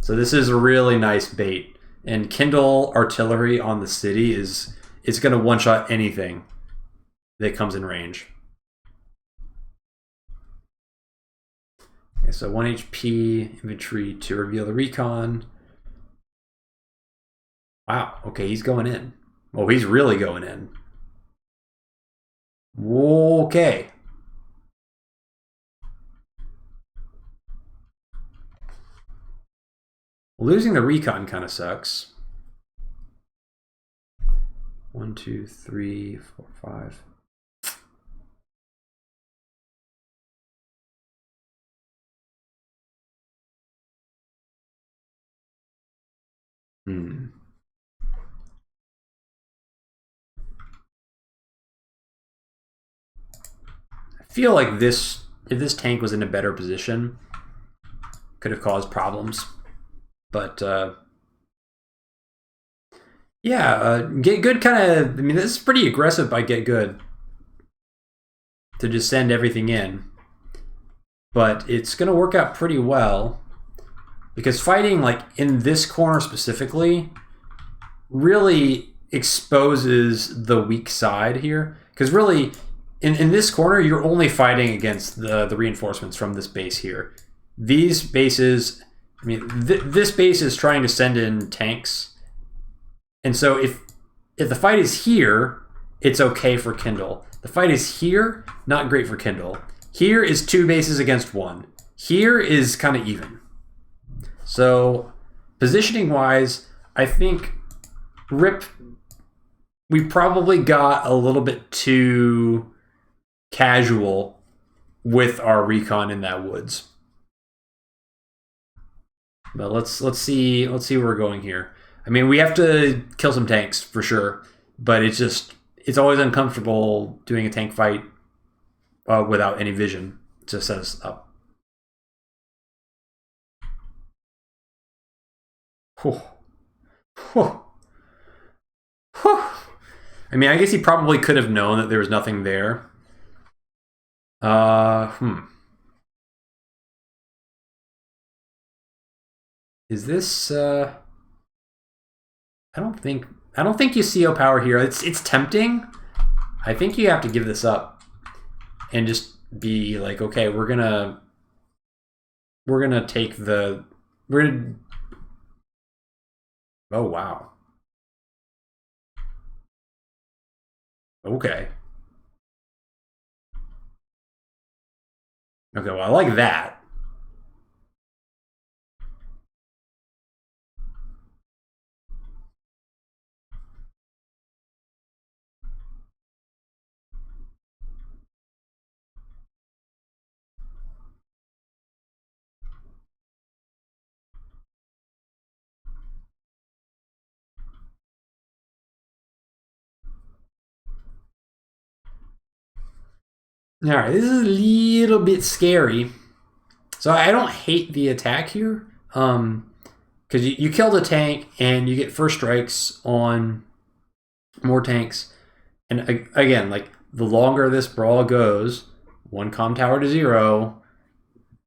So this is a really nice bait. And Kindle artillery on the city is going to one-shot anything that comes in range. Okay, so 1 HP infantry to reveal the recon. Wow, okay, he's going in. Oh, he's really going in. Okay. Losing the recon kind of sucks. 1, 2, 3, 4, 5. I feel like if this tank was in a better position, could have caused problems. But yeah, GetGood kind of, I mean, this is pretty aggressive by GetGood to just send everything in. But it's going to work out pretty well, because fighting like in this corner specifically really exposes the weak side here. Because really, in this corner, you're only fighting against the reinforcements from this base here. These bases, I mean, this base is trying to send in tanks. And so if the fight is here, it's okay for Kindle. The fight is here, not great for Kindle. Here is 2 bases against 1. Here is kind of even. So positioning-wise, I think we probably got a little bit too casual with our recon in that woods. But let's see where we're going here. I mean, we have to kill some tanks for sure, but it's always uncomfortable doing a tank fight without any vision to set us up. Whew. Whew. Whew. I mean, I guess he probably could have known that there was nothing there. Is this I don't think you CO power here. It's tempting. I think you have to give this up and just be like, okay, we're gonna take the oh wow. Okay. Okay, well, I like that. All right, this is a little bit scary. So I don't hate the attack here, because you kill the tank and you get first strikes on more tanks. And again, like the longer this brawl goes, 1 comm tower to 0,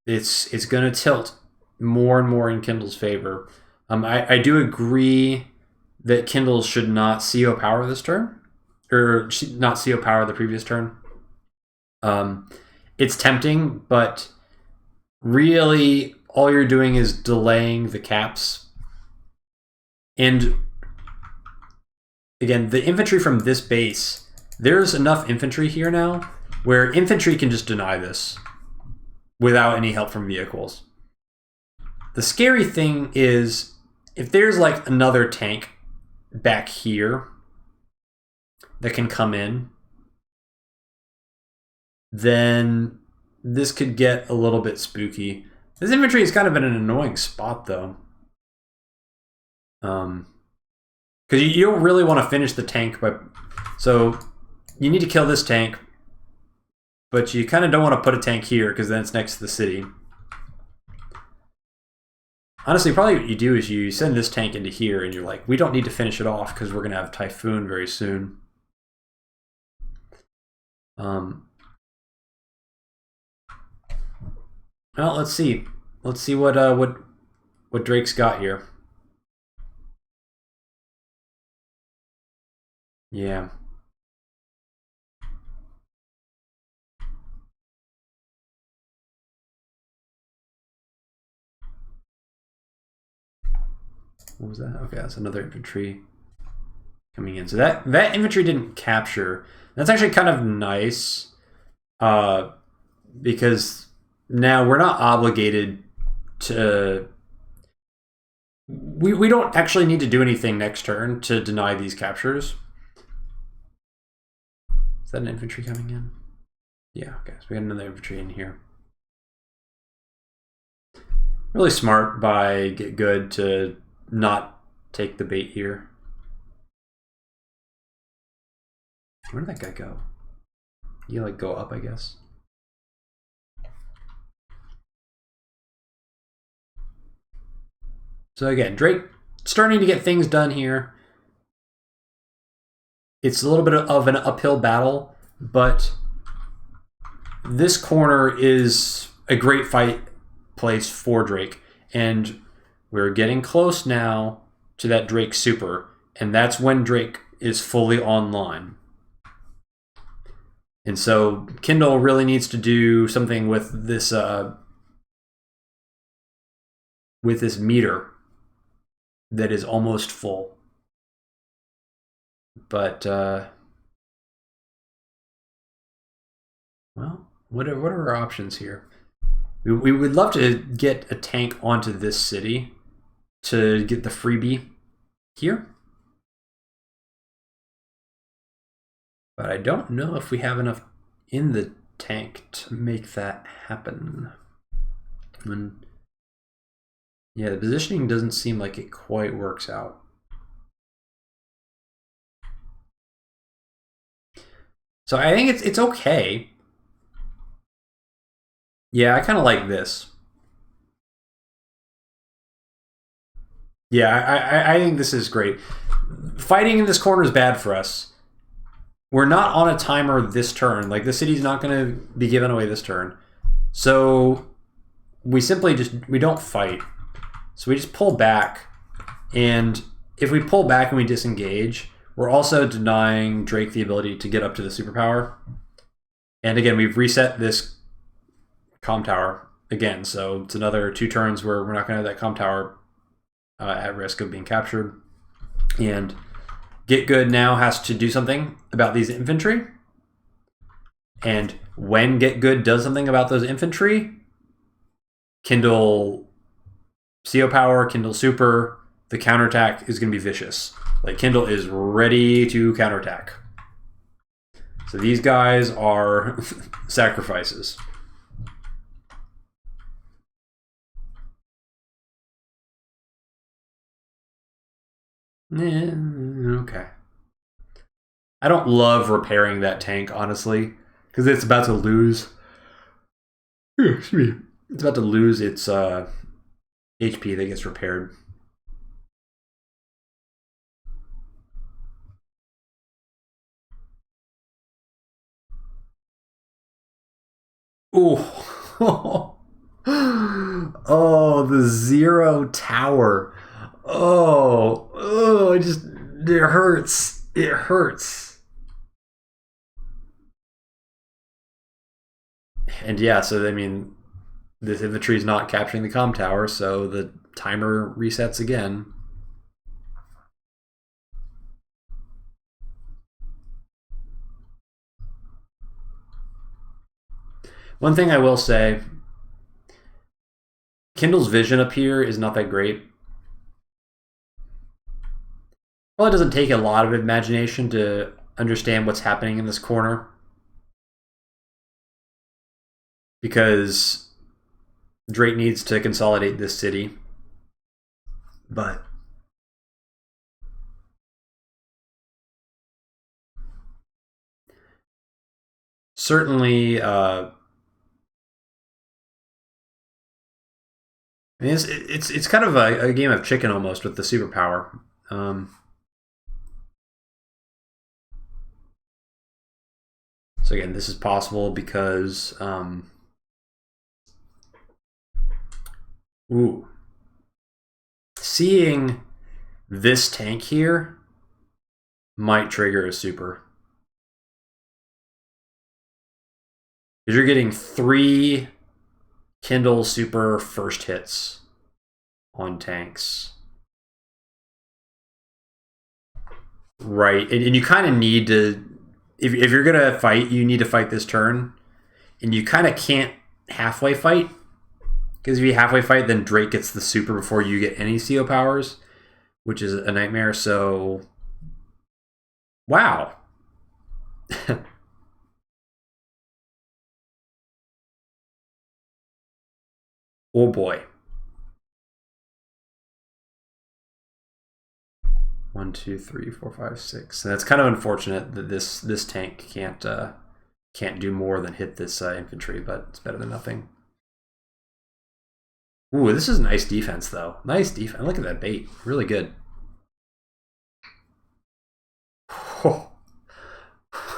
it's gonna tilt more and more in Kindle's favor. I do agree that Kindle should not CO power this turn, or not CO power the previous turn. It's tempting, but really all you're doing is delaying the caps. And again, the infantry from this base, there's enough infantry here now where infantry can just deny this without any help from vehicles. The scary thing is if there's like another tank back here that can come in, then this could get a little bit spooky. This infantry is kind of in an annoying spot, though. Because you don't really want to finish the tank, so you need to kill this tank, but you kind of don't want to put a tank here because then it's next to the city. Honestly, probably what you do is you send this tank into here, and you're like, we don't need to finish it off because we're going to have Typhoon very soon. Well, let's see. Let's see what Drake's got here. Yeah. What was that? Okay, that's another infantry coming in. So that infantry didn't capture. That's actually kind of nice, because now we're not obligated to. We don't actually need to do anything next turn to deny these captures. Is that an infantry coming in? Yeah, okay, so we got another infantry in here. Really smart by GetGood to not take the bait here. Where did that guy go? You like go up, I guess. So again, Drake starting to get things done here. It's a little bit of an uphill battle, but this corner is a great fight place for Drake. And we're getting close now to that Drake super, and that's when Drake is fully online. And so Kindle really needs to do something with this meter that is almost full. But well, what are our options here? We would love to get a tank onto this city to get the freebie here. But I don't know if we have enough in the tank to make that happen. Yeah, the positioning doesn't seem like it quite works out. So I think it's okay. Yeah, I kind of like this. Yeah, I think this is great. Fighting in this corner is bad for us. We're not on a timer this turn. Like, the city's not going to be given away this turn. So we simply we don't fight. So we just pull back. And if we pull back and we disengage, we're also denying Drake the ability to get up to the superpower. And again, we've reset this comm tower again. So it's another 2 turns where we're not going to have that comm tower at risk of being captured. And GetGood now has to do something about these infantry. And when GetGood does something about those infantry, Kindle CO power, Kindle super, the counterattack is going to be vicious. Like, Kindle is ready to counterattack. So these guys are sacrifices. Okay. I don't love repairing that tank, honestly, because it's about to lose. Excuse me. It's about to lose its HP that gets repaired. Ooh. Oh, the 0 tower. Oh, it hurts. It hurts. And yeah, so I mean, this infantry is not capturing the comm tower, so the timer resets again. One thing I will say, Kindle's vision up here is not that great. Well, it doesn't take a lot of imagination to understand what's happening in this corner, because Drake needs to consolidate this city. But certainly, I mean, it's kind of a game of chicken almost with the superpower. So again, this is possible because seeing this tank here might trigger a super. Because you're getting 3 Kindle super first hits on tanks. Right, and you kind of need to, if you're going to fight, you need to fight this turn. And you kind of can't halfway fight. Because if you halfway fight, then Drake gets the super before you get any CO powers, which is a nightmare. So, wow. Oh boy. 1, 2, 3, 4, 5, 6. And that's kind of unfortunate that this tank can't do more than hit this infantry, but it's better than nothing. Ooh, this is nice defense, though. Nice defense. Look at that bait. Really good. Oh.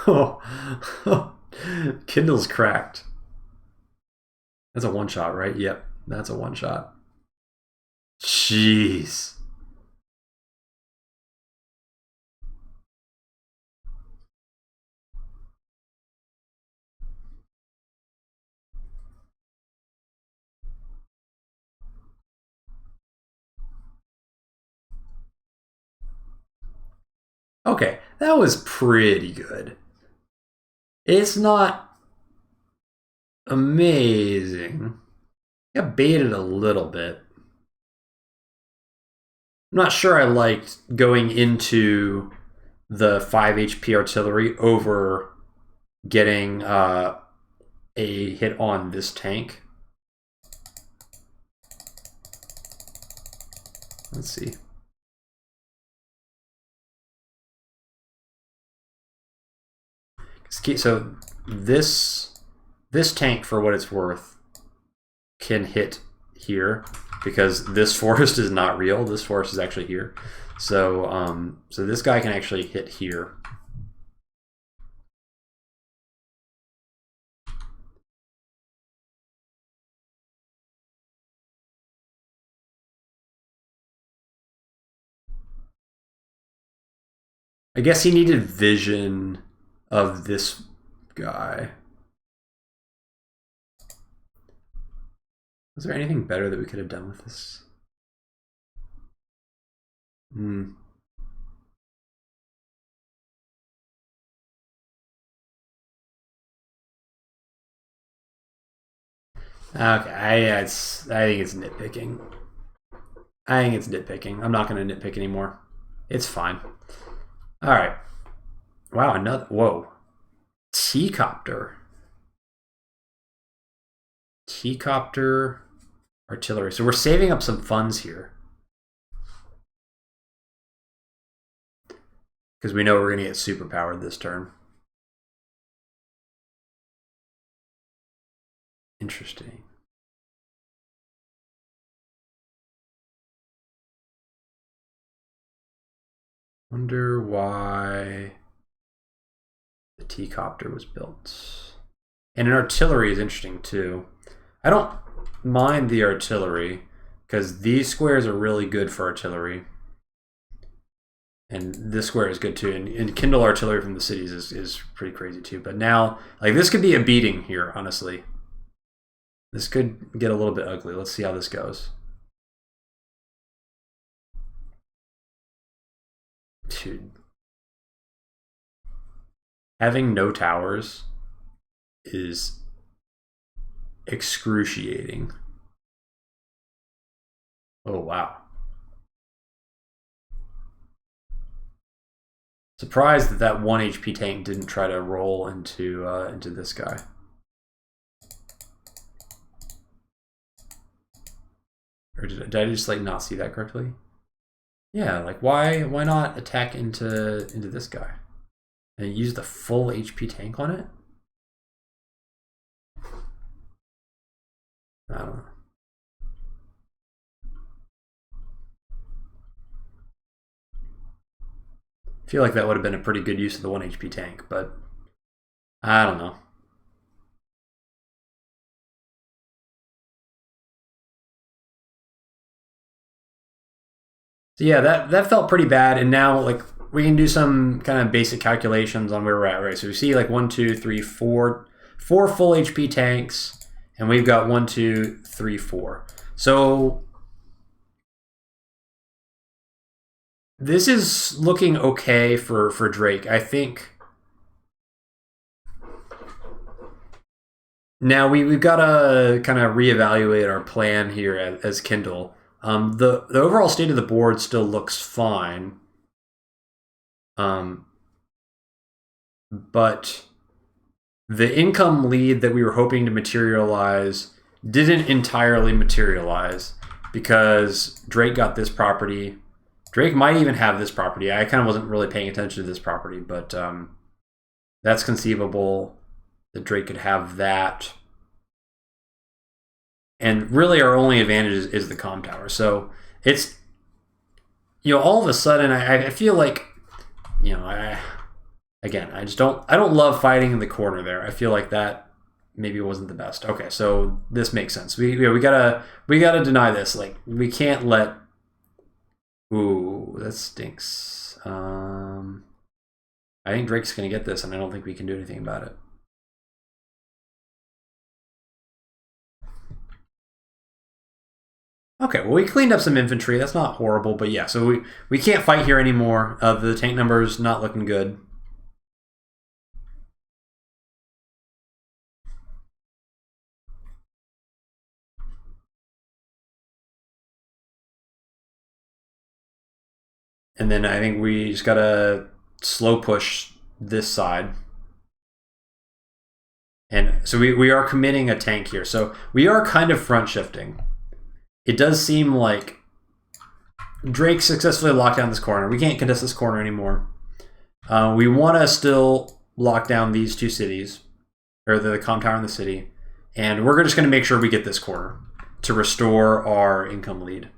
Oh. Kindle's cracked. That's a one-shot, right? Yep, that's a one-shot. Jeez. Okay, that was pretty good. It's not amazing. I got baited a little bit. I'm not sure I liked going into the 5 HP artillery over getting a hit on this tank. Let's see. So this tank, for what it's worth, can hit here because this forest is not real. This forest is actually here. So so this guy can actually hit here. I guess he needed vision of this guy. Was there anything better that we could have done with this? Okay, I think it's nitpicking. I think it's nitpicking. I'm not going to nitpick anymore. It's fine. All right. Wow, another. Whoa. T-copter. T-copter artillery. So we're saving up some funds here. Because we know we're going to get superpowered this turn. Interesting. Wonder why the T-copter was built. And an artillery is interesting too. I don't mind the artillery because these squares are really good for artillery. And this square is good too. And Kindle artillery from the cities is pretty crazy too. But now, like, this could be a beating here, honestly. This could get a little bit ugly. Let's see how this goes. Dude. Having no towers is excruciating. Oh, wow. Surprised that that 1 HP tank didn't try to roll into this guy. Or did I just like not see that correctly? Yeah, like why not attack into this guy and use the full HP tank on it? I don't know. I feel like that would have been a pretty good use of the 1 HP tank, but I don't know. So yeah, that felt pretty bad, and now like we can do some kind of basic calculations on where we're at, right? So we see like 1, 2, 3, 4 full HP tanks, and we've got 1, 2, 3, 4. So this is looking okay for Drake, I think. Now we've got to kind of reevaluate our plan here as Kindle. The overall state of the board still looks fine. But the income lead that we were hoping to materialize didn't entirely materialize because Drake got this property. Drake might even have this property. I kind of wasn't really paying attention to this property, but that's conceivable that Drake could have that. And really our only advantage is the comm tower. So it's, all of a sudden I feel like, I don't love fighting in the corner there. I feel like that maybe wasn't the best. Okay, so this makes sense. We gotta deny this. Like, we can't let. Ooh, that stinks. I think Drake's gonna get this, and I don't think we can do anything about it. Okay, well, we cleaned up some infantry. That's not horrible, but yeah, so we can't fight here anymore. The tank number's not looking good. And then I think we just gotta slow push this side. And so we are committing a tank here. So we are kind of front shifting. It does seem like Drake successfully locked down this corner. We can't contest this corner anymore. We want to still lock down these two cities, or the comm tower in the city, and we're just going to make sure we get this corner to restore our income lead.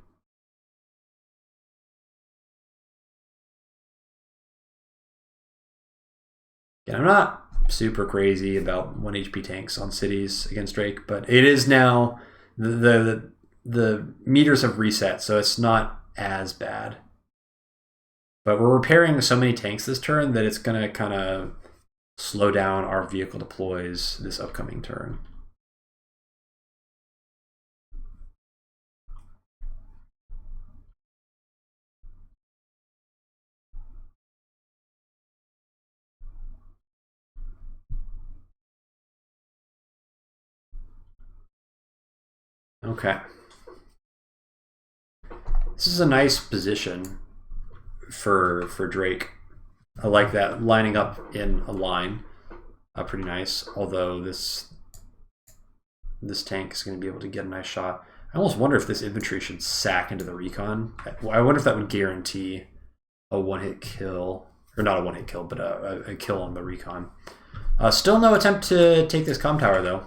And I'm not super crazy about 1 HP tanks on cities against Drake, but it is now, the meters have reset, so it's not as bad. But we're repairing so many tanks this turn that it's going to kind of slow down our vehicle deploys this upcoming turn. Okay. This is a nice position for Drake. I like that, lining up in a line. Pretty nice, although this tank is going to be able to get a nice shot. I almost wonder if this infantry should sack into the recon. I wonder if that would guarantee a one-hit kill. Or not a one-hit kill, but a kill on the recon. Still no attempt to take this comm tower, though.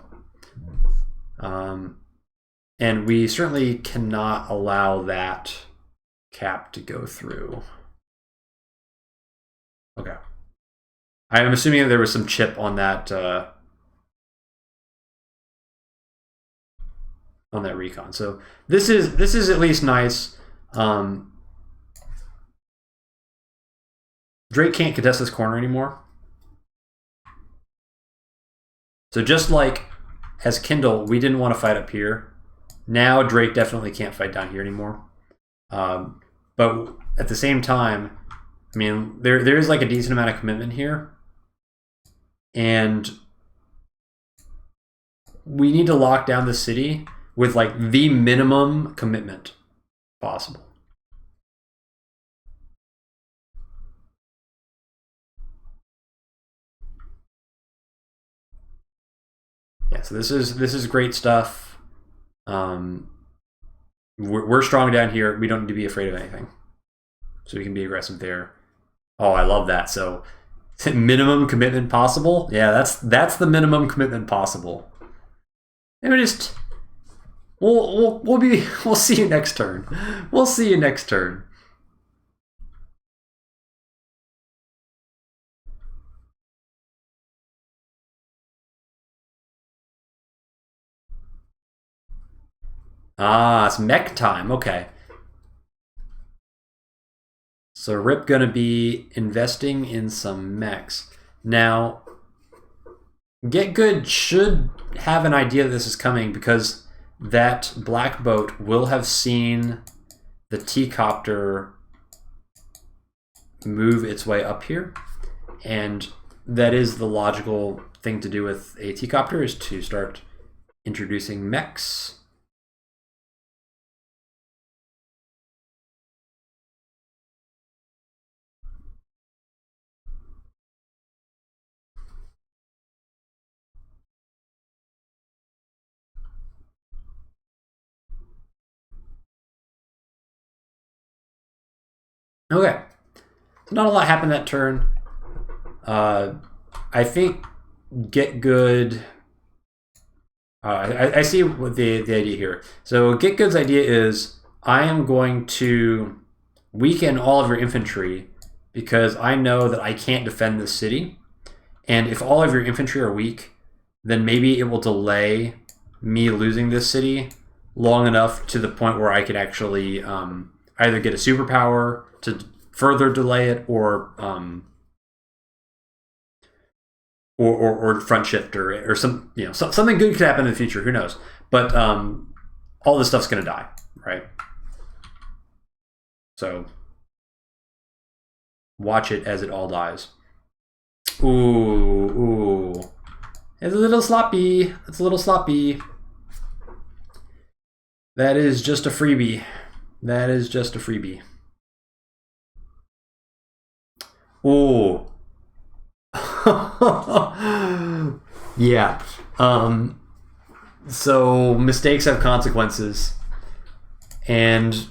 And we certainly cannot allow that cap to go through. Okay. I'm assuming that there was some chip on that recon. So this is at least nice. Drake can't contest this corner anymore. So just like as Kindle, we didn't want to fight up here. Now Drake definitely can't fight down here anymore. But at the same time, I mean, there is like a decent amount of commitment here. And we need to lock down the city with like the minimum commitment possible. Yeah, so this is great stuff. We're strong down here. We don't need to be afraid of anything. So we can be aggressive there. Oh, I love that. So minimum commitment possible. Yeah, that's the minimum commitment possible. And we'll see you next turn. We'll see you next turn. Ah, it's mech time. Okay. So Rip gonna be investing in some mechs. Now, GetGood should have an idea that this is coming because that black boat will have seen the T-copter move its way up here. And that is the logical thing to do with a T-copter, is to start introducing mechs. Okay, so not a lot happened that turn. I think GetGood. I see what the idea here. So GetGood's idea is I am going to weaken all of your infantry because I know that I can't defend this city. And if all of your infantry are weak, then maybe it will delay me losing this city long enough to the point where I could actually either get a superpower to further delay it, or front shift, or some, you know, something good could happen in the future. Who knows? But all this stuff's gonna die, right? So watch it as it all dies. Ooh, it's a little sloppy. It's a little sloppy. That is just a freebie. That is just a freebie. Ooh. Yeah. So mistakes have consequences. And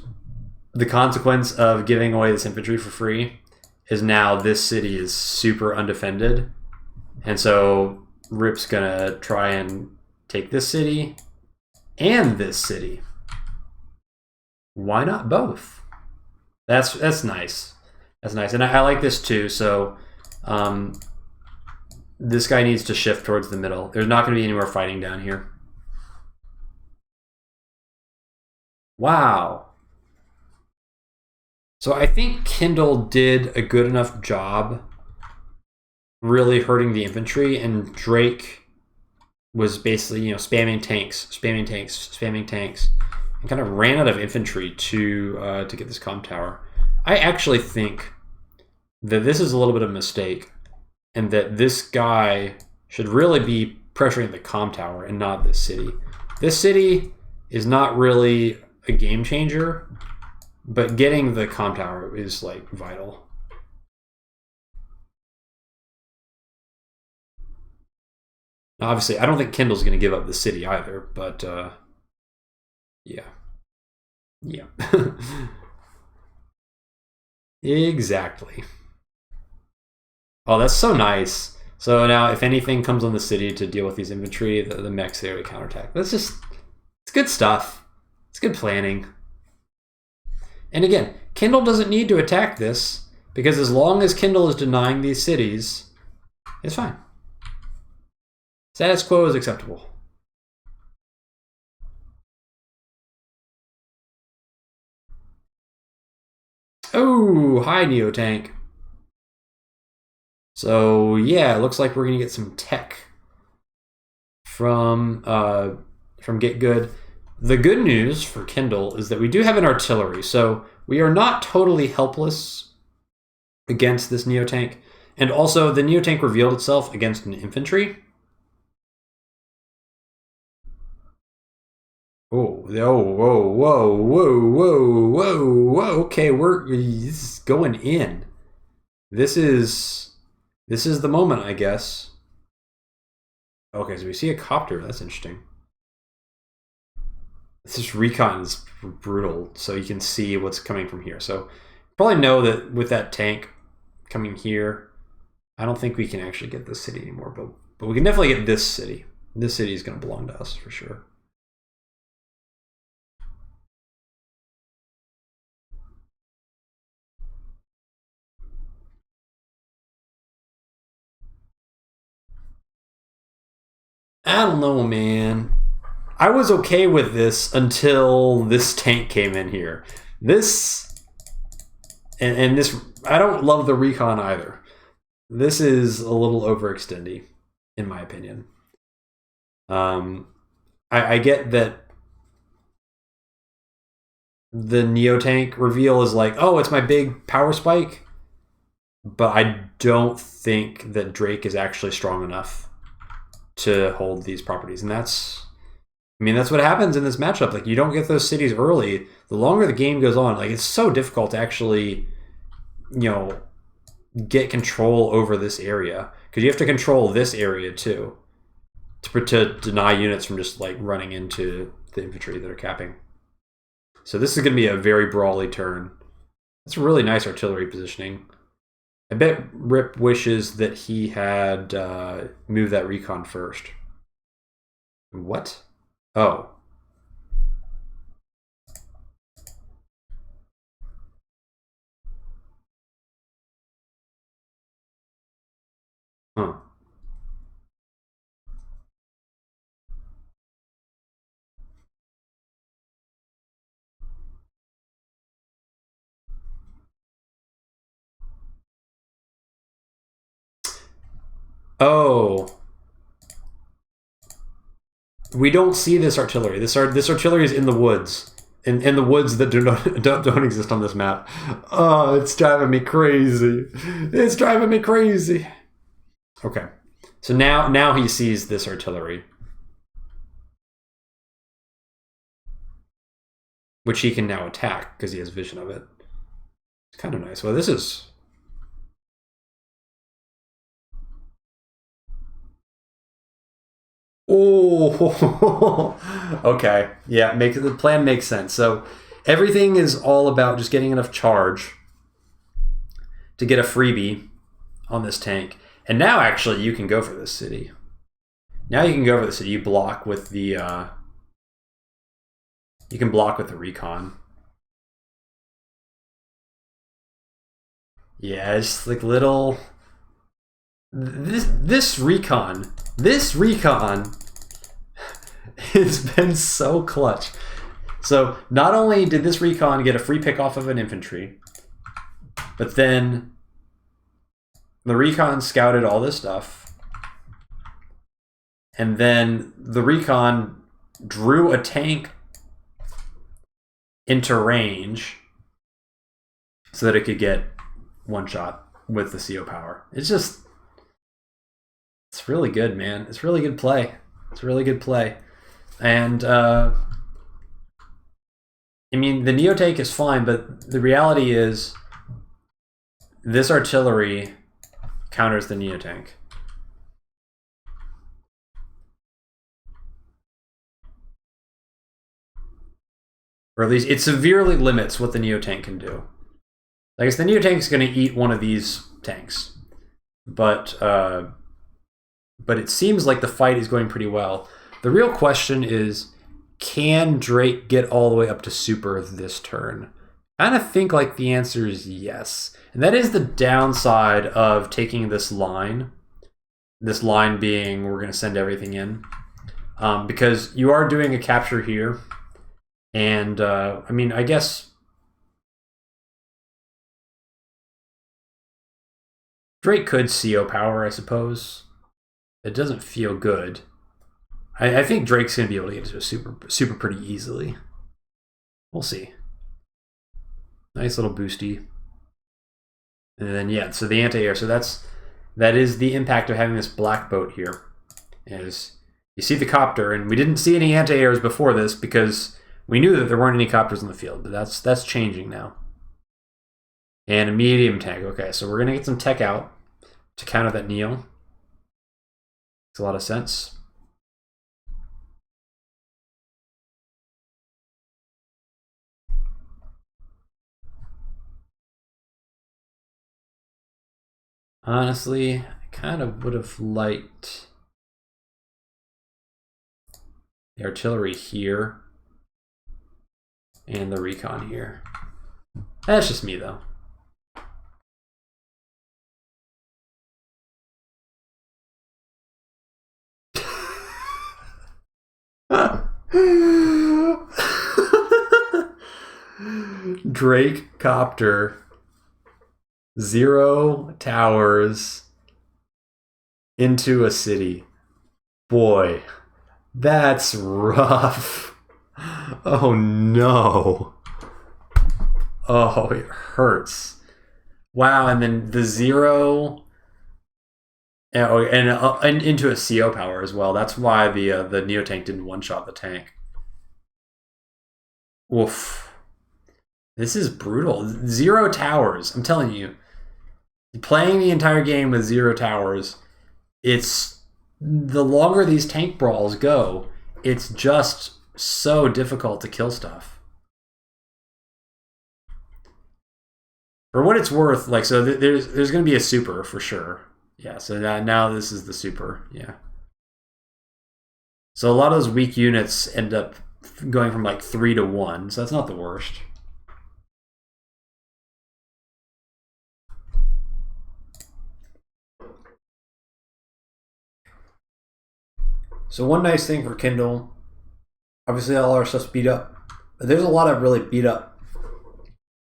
the consequence of giving away this infantry for free is now this city is super undefended. And so Rip's gonna try and take this city and this city. Why not both? That's nice. That's nice. And I like this too. So this guy needs to shift towards the middle. There's not going to be any more fighting down here. Wow. So I think Kindle did a good enough job really hurting the infantry, and Drake was basically, you know, spamming tanks, and kind of ran out of infantry to get this comm tower. I actually think that this is a little bit of a mistake, and that this guy should really be pressuring the comm tower and not this city. This city is not really a game changer, but getting the comm tower is like vital. Now, obviously, I don't think Kindle's going to give up the city either, but yeah. Exactly. Oh, that's so nice. So now if anything comes on the city to deal with these infantry, the mech's there to counterattack. That's just, it's good stuff. It's good planning. And again, Kindle doesn't need to attack this, because as long as Kindle is denying these cities, it's fine. Status quo is acceptable. Oh, hi, Neotank. So yeah, it looks like we're gonna get some tech from GetGood. The good news for Kindle is that we do have an artillery, so we are not totally helpless against this Neotank. And also, the Neotank revealed itself against an infantry. Oh, whoa. Okay, this is going in. This is the moment, I guess. Okay, so we see a copter. That's interesting. This recon is brutal, so you can see what's coming from here. So you probably know that with that tank coming here, I don't think we can actually get this city anymore, but we can definitely get this city. This city is going to belong to us for sure. I don't know, man. I was okay with this until this tank came in here. This, and this, I don't love the recon either. This is a little overextendy, in my opinion. I get that the Neotank reveal is like, oh, it's my big power spike, but I don't think that Drake is actually strong enough to hold these properties. And that's what happens in this matchup. Like, you don't get those cities early. The longer the game goes on, like, it's so difficult to actually, you know, get control over this area, because you have to control this area too to deny units from just like running into the infantry that are capping. So this is going to be a very brawly turn. That's a really nice artillery positioning. I bet Rip wishes that he had moved that recon first. What? Oh. Huh. Oh. We don't see this artillery. This artillery is in the woods. In the woods that don't exist on this map. Oh, it's driving me crazy. It's driving me crazy. Okay. So now he sees this artillery, which he can now attack because he has vision of it. It's kind of nice. Well, this is... Oh, okay. Yeah, the plan makes sense. So everything is all about just getting enough charge to get a freebie on this tank. And now actually you can go for this city. Now you can go for the city. You block with the you can block with the recon. Yeah, it's like little this recon has been so clutch. So not only did this recon get a free pick off of an infantry, but then the recon scouted all this stuff, and then the recon drew a tank into range so that it could get one shot with the CO power. It's really good, man. It's really good play. It's really good play. And I mean, the Neo tank is fine, but the reality is this artillery counters the Neo tank. Or at least it severely limits what the Neo tank can do. I guess the Neo tank is going to eat one of these tanks, but it seems like the fight is going pretty well. The real question is, can Drake get all the way up to super this turn? I kind of think like the answer is yes. And that is the downside of taking this line. This line being we're going to send everything in. Because you are doing a capture here. And I mean, I guess Drake could CO power, I suppose. It doesn't feel good. I think Drake's going to be able to get to a super pretty easily. We'll see. Nice little boosty. And then, yeah, so the anti-air. So that is the impact of having this black boat here. Is you see the copter, and we didn't see any anti-airs before this because we knew that there weren't any copters in the field, but that's changing now. And a medium tank. Okay, so we're going to get some tech out to counter that Neo. Makes a lot of sense. Honestly, I kind of would have liked the artillery here and the recon here. That's just me, though. Drake copter, 0 towers into a city. Boy, that's rough. Oh no. Oh, it hurts. Wow, and then the 0 and into a CO power as well. That's why the Neo tank didn't one-shot the tank. Woof. This is brutal. 0 towers. I'm telling you. Playing the entire game with 0 towers, it's the longer these tank brawls go, it's just so difficult to kill stuff. For what it's worth, like, so there's going to be a super for sure. Yeah, so now this is the super. Yeah. So a lot of those weak units end up going from like 3 to 1, so that's not the worst. So one nice thing for Kindle, obviously all our stuff's beat up, but there's a lot of really beat up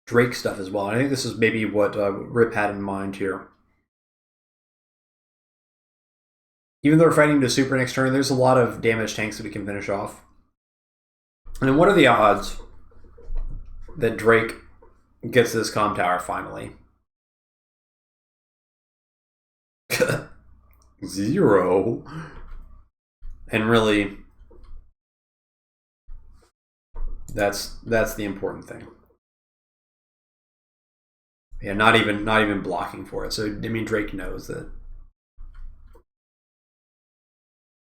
Drake stuff as well. I think this is maybe what Rip had in mind here. Even though we're fighting to super next turn, there's a lot of damaged tanks that we can finish off. And then what are the odds that Drake gets this comm tower finally? 0. And really, that's the important thing. Yeah, not even blocking for it. So I mean, Drake knows that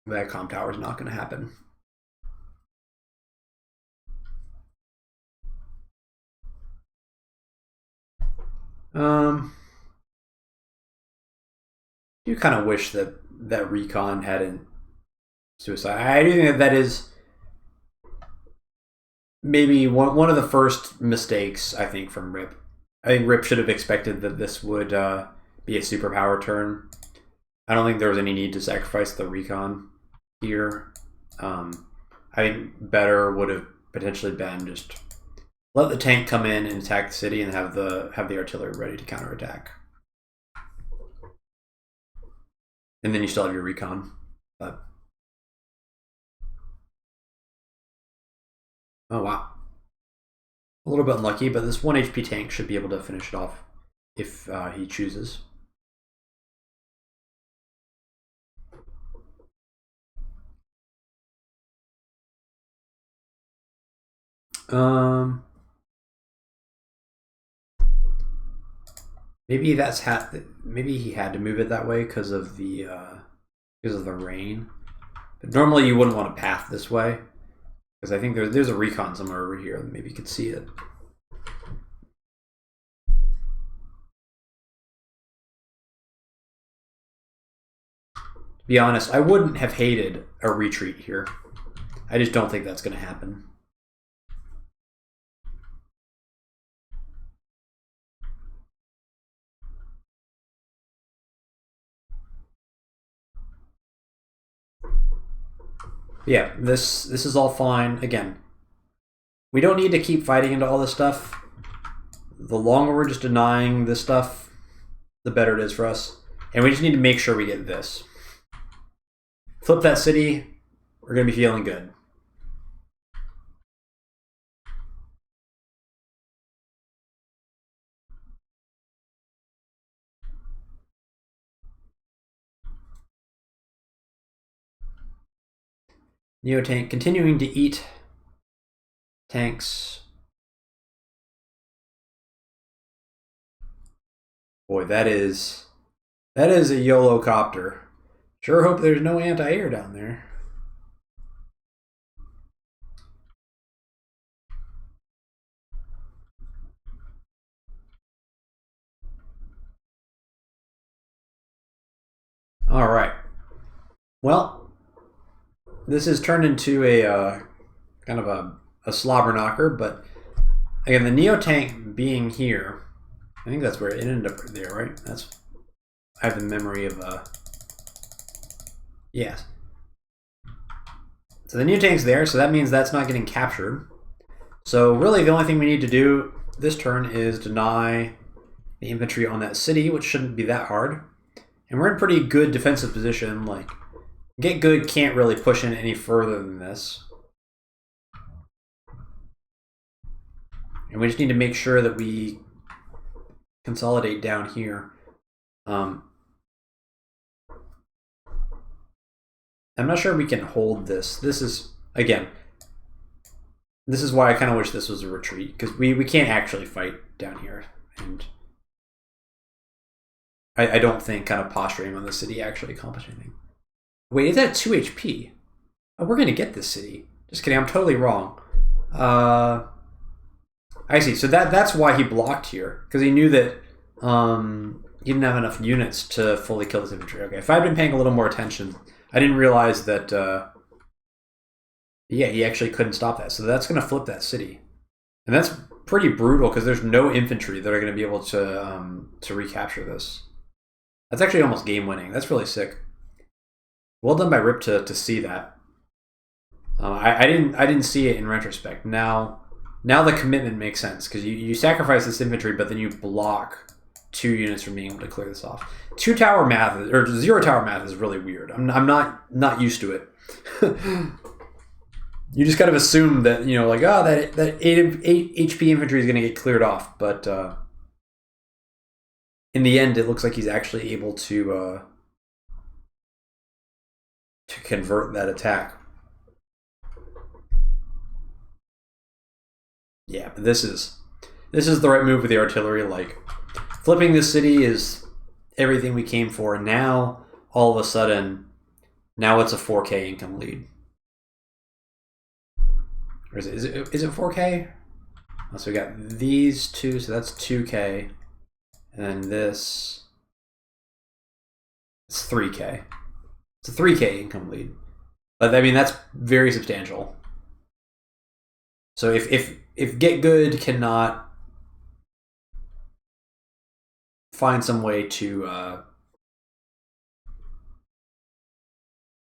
comm tower is not going to happen. do kind of wish that that recon hadn't suicide. I do think that that is maybe one of the first mistakes, I think, from Rip. I think Rip should have expected that this would be a superpower turn. I don't think there was any need to sacrifice the recon here. I think better would have potentially been just let the tank come in and attack the city and have the artillery ready to counterattack. And then you still have your recon. But oh wow. A little bit unlucky, but this 1 HP tank should be able to finish it off if he chooses. Maybe maybe he had to move it that way because of the rain. But normally you wouldn't want to path this way because I think there's a recon somewhere over here. Maybe you could see it. To be honest, I wouldn't have hated a retreat here. I just don't think that's going to happen. Yeah, this is all fine. Again, we don't need to keep fighting into all this stuff. The longer we're just denying this stuff, the better it is for us. And we just need to make sure we get this. Flip that city, we're going to be feeling good. Neo tank continuing to eat tanks. Boy, that is a YOLO copter. Sure hope there's no anti-air down there. All right. Well, this has turned into a kind of a slobber knocker, but again, the Neo tank being here, I think that's where it ended up there, right? I have the memory of yes. So the Neo tank's there, so that means that's not getting captured. So really the only thing we need to do this turn is deny the infantry on that city, which shouldn't be that hard. And we're in pretty good defensive position. Like, GetGood can't really push in any further than this. And we just need to make sure that we consolidate down here. I'm not sure we can hold this. This is, again, this is why I kind of wish this was a retreat, because we can't actually fight down here. And I don't think kind of posturing on the city actually accomplished anything. Wait, is that 2 HP? Oh, we're going to get this city. Just kidding, I'm totally wrong. I see, so that's why he blocked here, because he knew that he didn't have enough units to fully kill this infantry. Okay, if I'd been paying a little more attention, I didn't realize that, yeah, he actually couldn't stop that. So that's going to flip that city. And that's pretty brutal, because there's no infantry that are going to be able to recapture this. That's actually almost game-winning. That's really sick. Well done by Rip to see that. I didn't see it in retrospect. Now the commitment makes sense, because you sacrifice this infantry, but then you block 2 units from being able to clear this off. 2 tower math, or 0 tower math, is really weird. I'm not used to it. You just kind of assume that, you know, like, oh, that 8 HP infantry is going to get cleared off, but in the end, it looks like he's actually able to convert that attack. Yeah, but this is the right move with the artillery. Like, flipping this city is everything we came for. Now, all of a sudden, now it's a 4K income lead. Or is it 4K? Oh, so we got these 2, so that's 2K. And then this It's 3K. It's a 3K income lead. But I mean, that's very substantial. So if GetGood cannot find some way to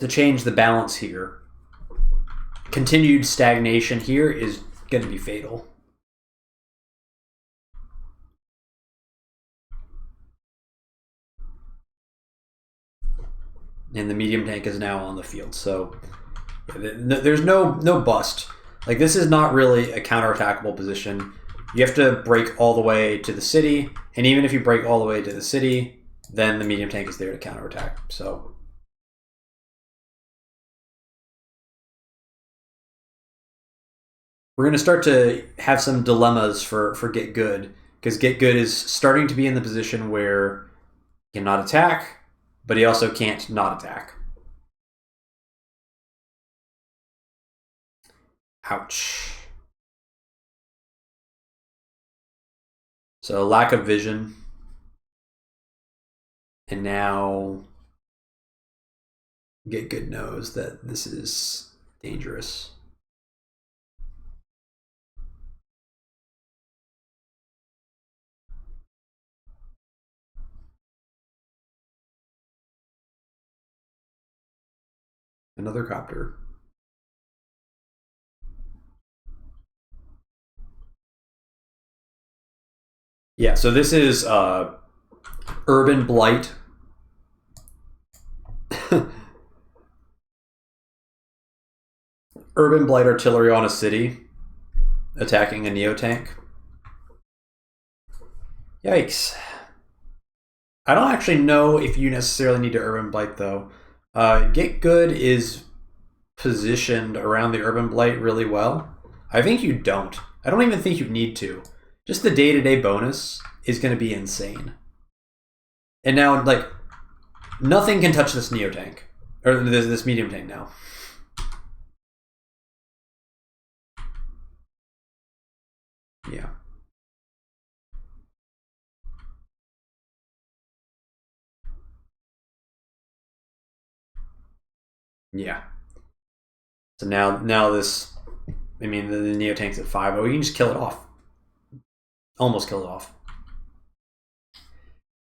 change the balance here, continued stagnation here is going to be fatal. And the medium tank is now on the field, so there's no bust. Like, this is not really a counterattackable position. You have to break all the way to the city, and even if you break all the way to the city, then the medium tank is there to counterattack. So we're going to start to have some dilemmas for GetGood, because GetGood is starting to be in the position where he cannot attack, but he also can't not attack. Ouch. So lack of vision. And now GetGood knows that this is dangerous. Another copter. Yeah, so this is urban blight. Urban blight artillery on a city attacking a neotank. Yikes. I don't actually know if you necessarily need to urban blight though. GetGood is positioned around the urban blight really well. I think you don't. I don't even think you need to. Just the day-to-day bonus is going to be insane. And now, like, nothing can touch this neotank. Or this medium tank now. Yeah. Yeah. So now this, I mean, the neotank's at 5. We can just kill it off. Almost kill it off.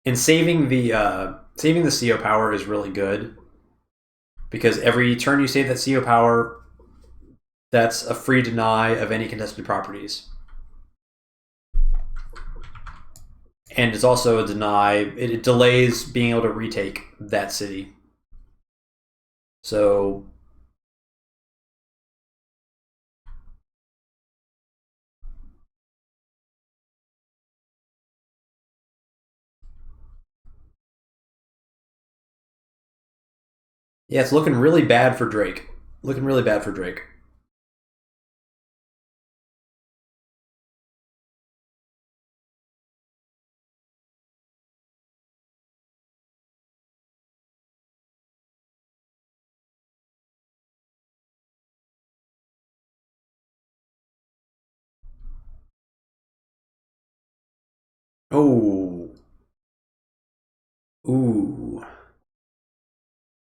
And saving the CO power is really good, because every turn you save that CO power, that's a free deny of any contested properties. And it's also a deny, it delays being able to retake that city. So yeah, it's looking really bad for Drake. Looking really bad for Drake. Oh. Ooh.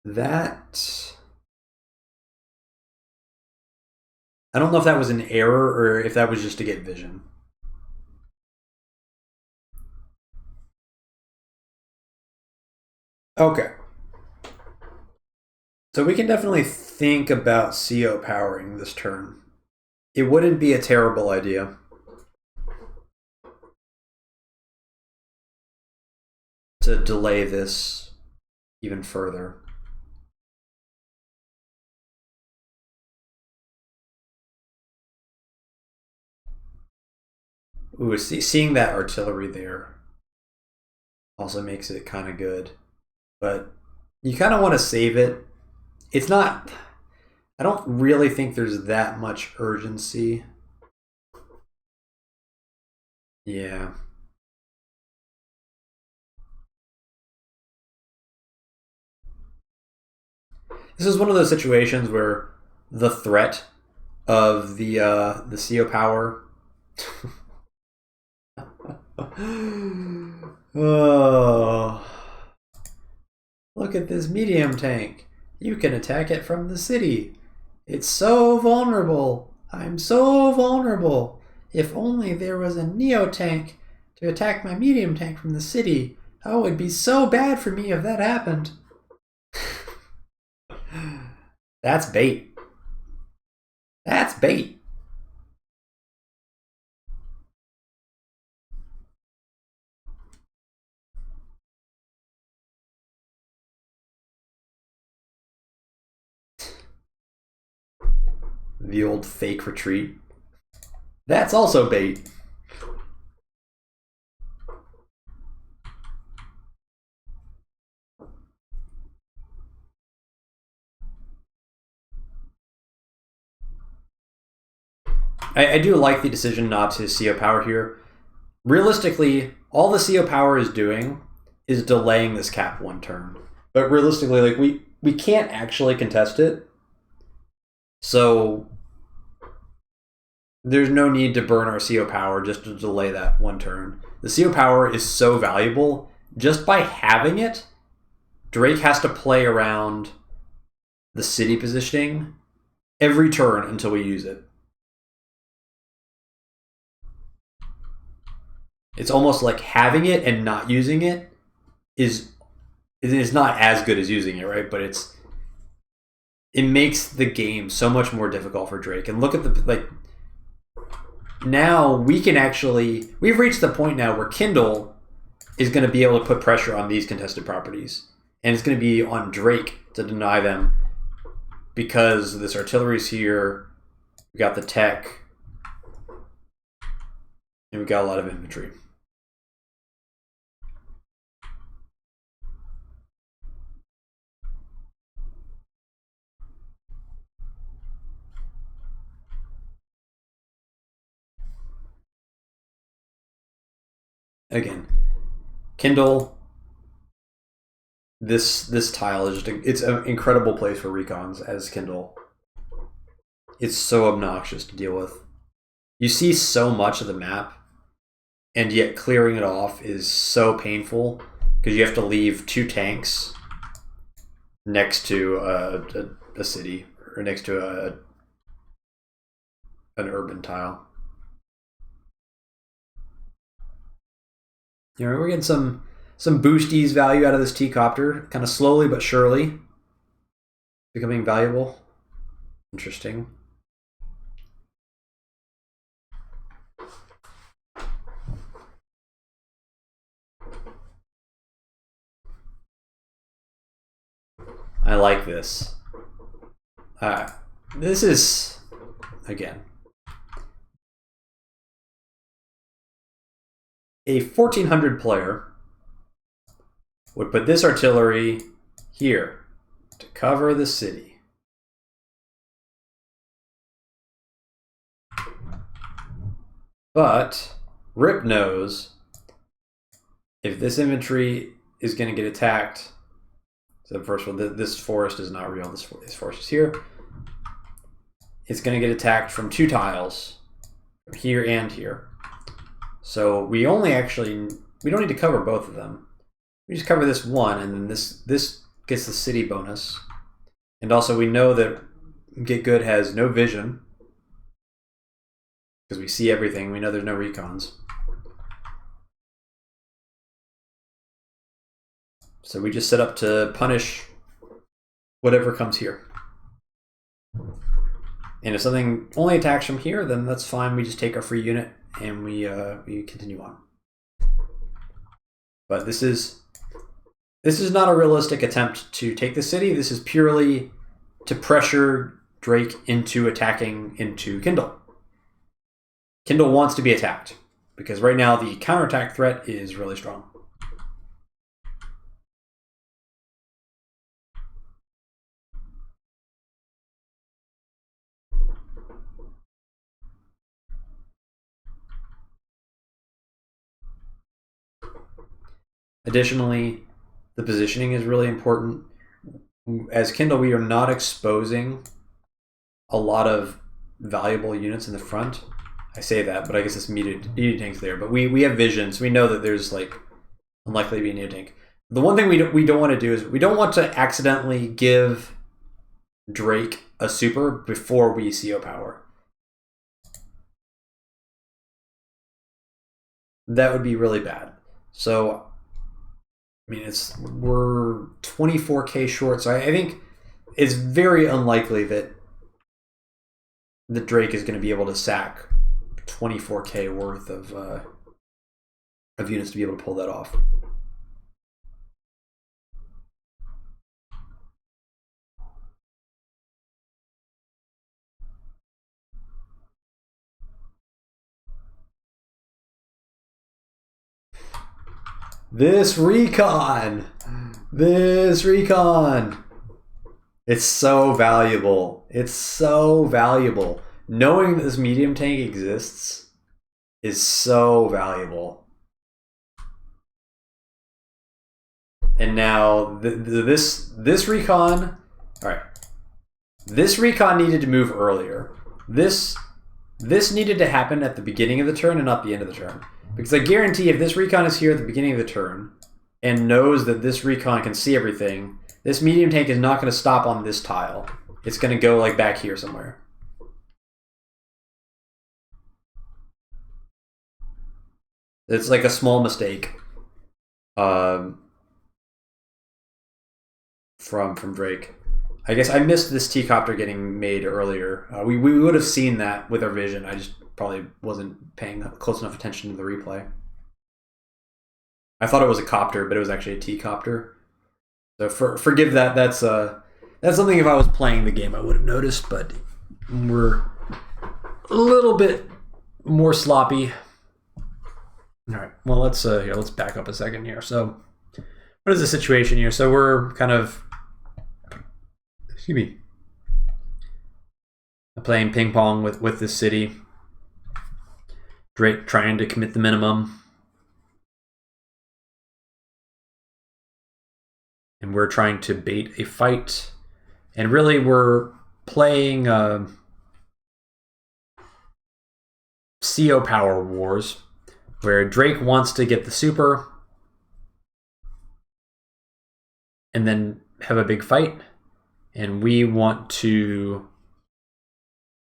That... I don't know if that was an error or if that was just to get vision. Okay. So we can definitely think about CO powering this turn. It wouldn't be a terrible idea. To delay this even further. Ooh, seeing that artillery there also makes it kind of good. But you kind of want to save it. It's not... I don't really think there's that much urgency. Yeah. This is one of those situations where the threat of the CO power... Oh. Look at this medium tank. You can attack it from the city. It's so vulnerable. I'm so vulnerable. If only there was a Neo tank to attack my medium tank from the city. Oh, it would be so bad for me if that happened. That's bait. That's bait. The old fake retreat. That's also bait. I do like the decision not to CO power here. Realistically, all the CO power is doing is delaying this cap 1 turn. But realistically, like we can't actually contest it. So there's no need to burn our CO power just to delay that 1 turn. The CO power is so valuable. Just by having it, Drake has to play around the city positioning every turn until we use it. It's almost like having it and not using it is not as good as using it, right? But it makes the game so much more difficult for Drake. And look at the now we can actually, we've reached the point now where Kindle is going to be able to put pressure on these contested properties. And it's going to be on Drake to deny them because this artillery's here. We got the tech. And we got a lot of infantry. Again, Kindle, this tile is just it's an incredible place for recons as Kindle. It's so obnoxious to deal with. You see so much of the map, and yet clearing it off is so painful because you have to leave 2 tanks next to a city or next to an urban tile. You know, we're getting some boosties value out of this T-copter, kind of slowly but surely becoming valuable. Interesting. I like this. This is, again, a 1400 player would put this artillery here to cover the city. But Rip knows if this infantry is going to get attacked, so first of all, this forest is not real, this forest is here. It's going to get attacked from 2 tiles, here and here. So we don't need to cover both of them. We just cover this one, and then this gets the city bonus. And also we know that GetGood has no vision, because we see everything. We know there's no recons. So we just set up to punish whatever comes here. And if something only attacks from here, then that's fine. We just take our free unit and we continue on. But this is not a realistic attempt to take the city. This is purely to pressure Drake into attacking into Kindle. Kindle wants to be attacked because right now the counterattack threat is really strong. Additionally, the positioning is really important. As Kindle, we are not exposing a lot of valuable units in the front. I say that, but I guess it's media tanks there. But we have vision, so we know that there's like unlikely to be a Neo tank. the one thing we don't want to do is we don't want to accidentally give Drake a super before we CO power. That would be really bad. So, I mean, we're 24K short, so I think it's very unlikely that the Drake is going to be able to sack 24K worth of units to be able to pull that off. This recon! It's so valuable. It's so valuable. Knowing that this medium tank exists is so valuable. And now this recon, all right. This recon needed to move earlier. This needed to happen at the beginning of the turn and not the end of the turn. Because I guarantee if this recon is here at the beginning of the turn and knows that this recon can see everything, this medium tank is not going to stop on this tile. It's going to go like back here somewhere. It's like a small mistake from Drake. I guess I missed this T-copter getting made earlier. We would have seen that with our vision. I just probably wasn't paying close enough attention to the replay. I thought it was a copter, but it was actually a T-copter. So forgive that. That's something if I was playing the game I would have noticed, but we're a little bit more sloppy. All right. Well, let's back up a second here. So, what is the situation here? So we're kind of, excuse me, playing ping pong with this city. Drake trying to commit the minimum. And we're trying to bait a fight. And really we're playing CO power wars, where Drake wants to get the super and then have a big fight. And we want to,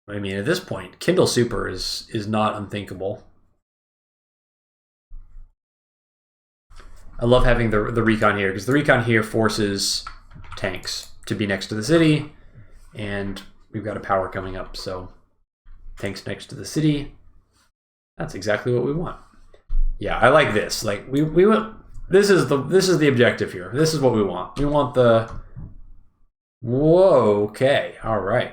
I mean, at this point, Kindle super is not unthinkable. I love having the recon here, because the recon here forces tanks to be next to the city, and we've got a power coming up, so tanks next to the city. That's exactly what we want. Yeah, I like this. Like we want, this is the objective here. This is what we want. We want the, whoa, okay, all right.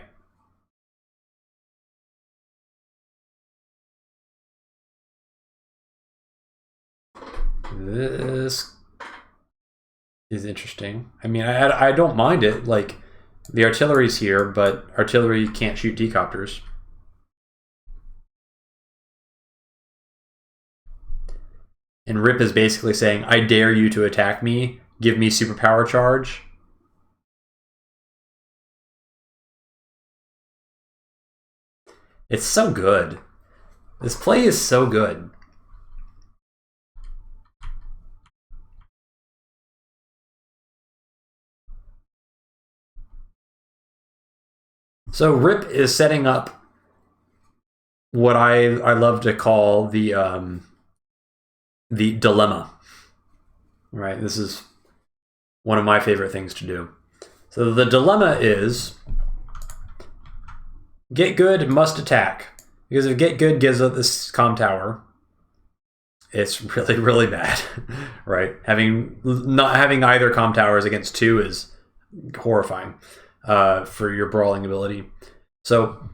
This is interesting. I mean, I don't mind it. Like, the artillery's here, but artillery can't shoot T-copters. And Rip is basically saying, I dare you to attack me. Give me superpower charge. It's so good. This play is so good. So Rip is setting up what I love to call the dilemma. Right? This is one of my favorite things to do. So the dilemma is GetGood must attack. Because if GetGood gives up this comm tower, it's really, really bad. Right? Not having either comm towers against 2 is horrifying. For your brawling ability. So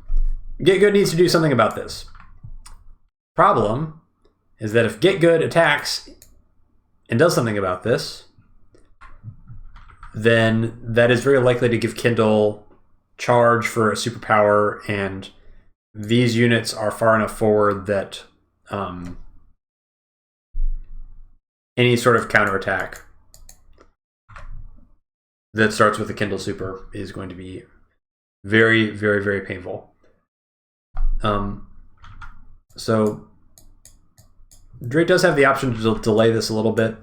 GetGood needs to do something about this. Problem is that if GetGood attacks and does something about this, then that is very likely to give Kindle charge for a superpower, and these units are far enough forward that any sort of counterattack that starts with the Kindle super is going to be very, very, very painful. So Drake does have the option to delay this a little bit,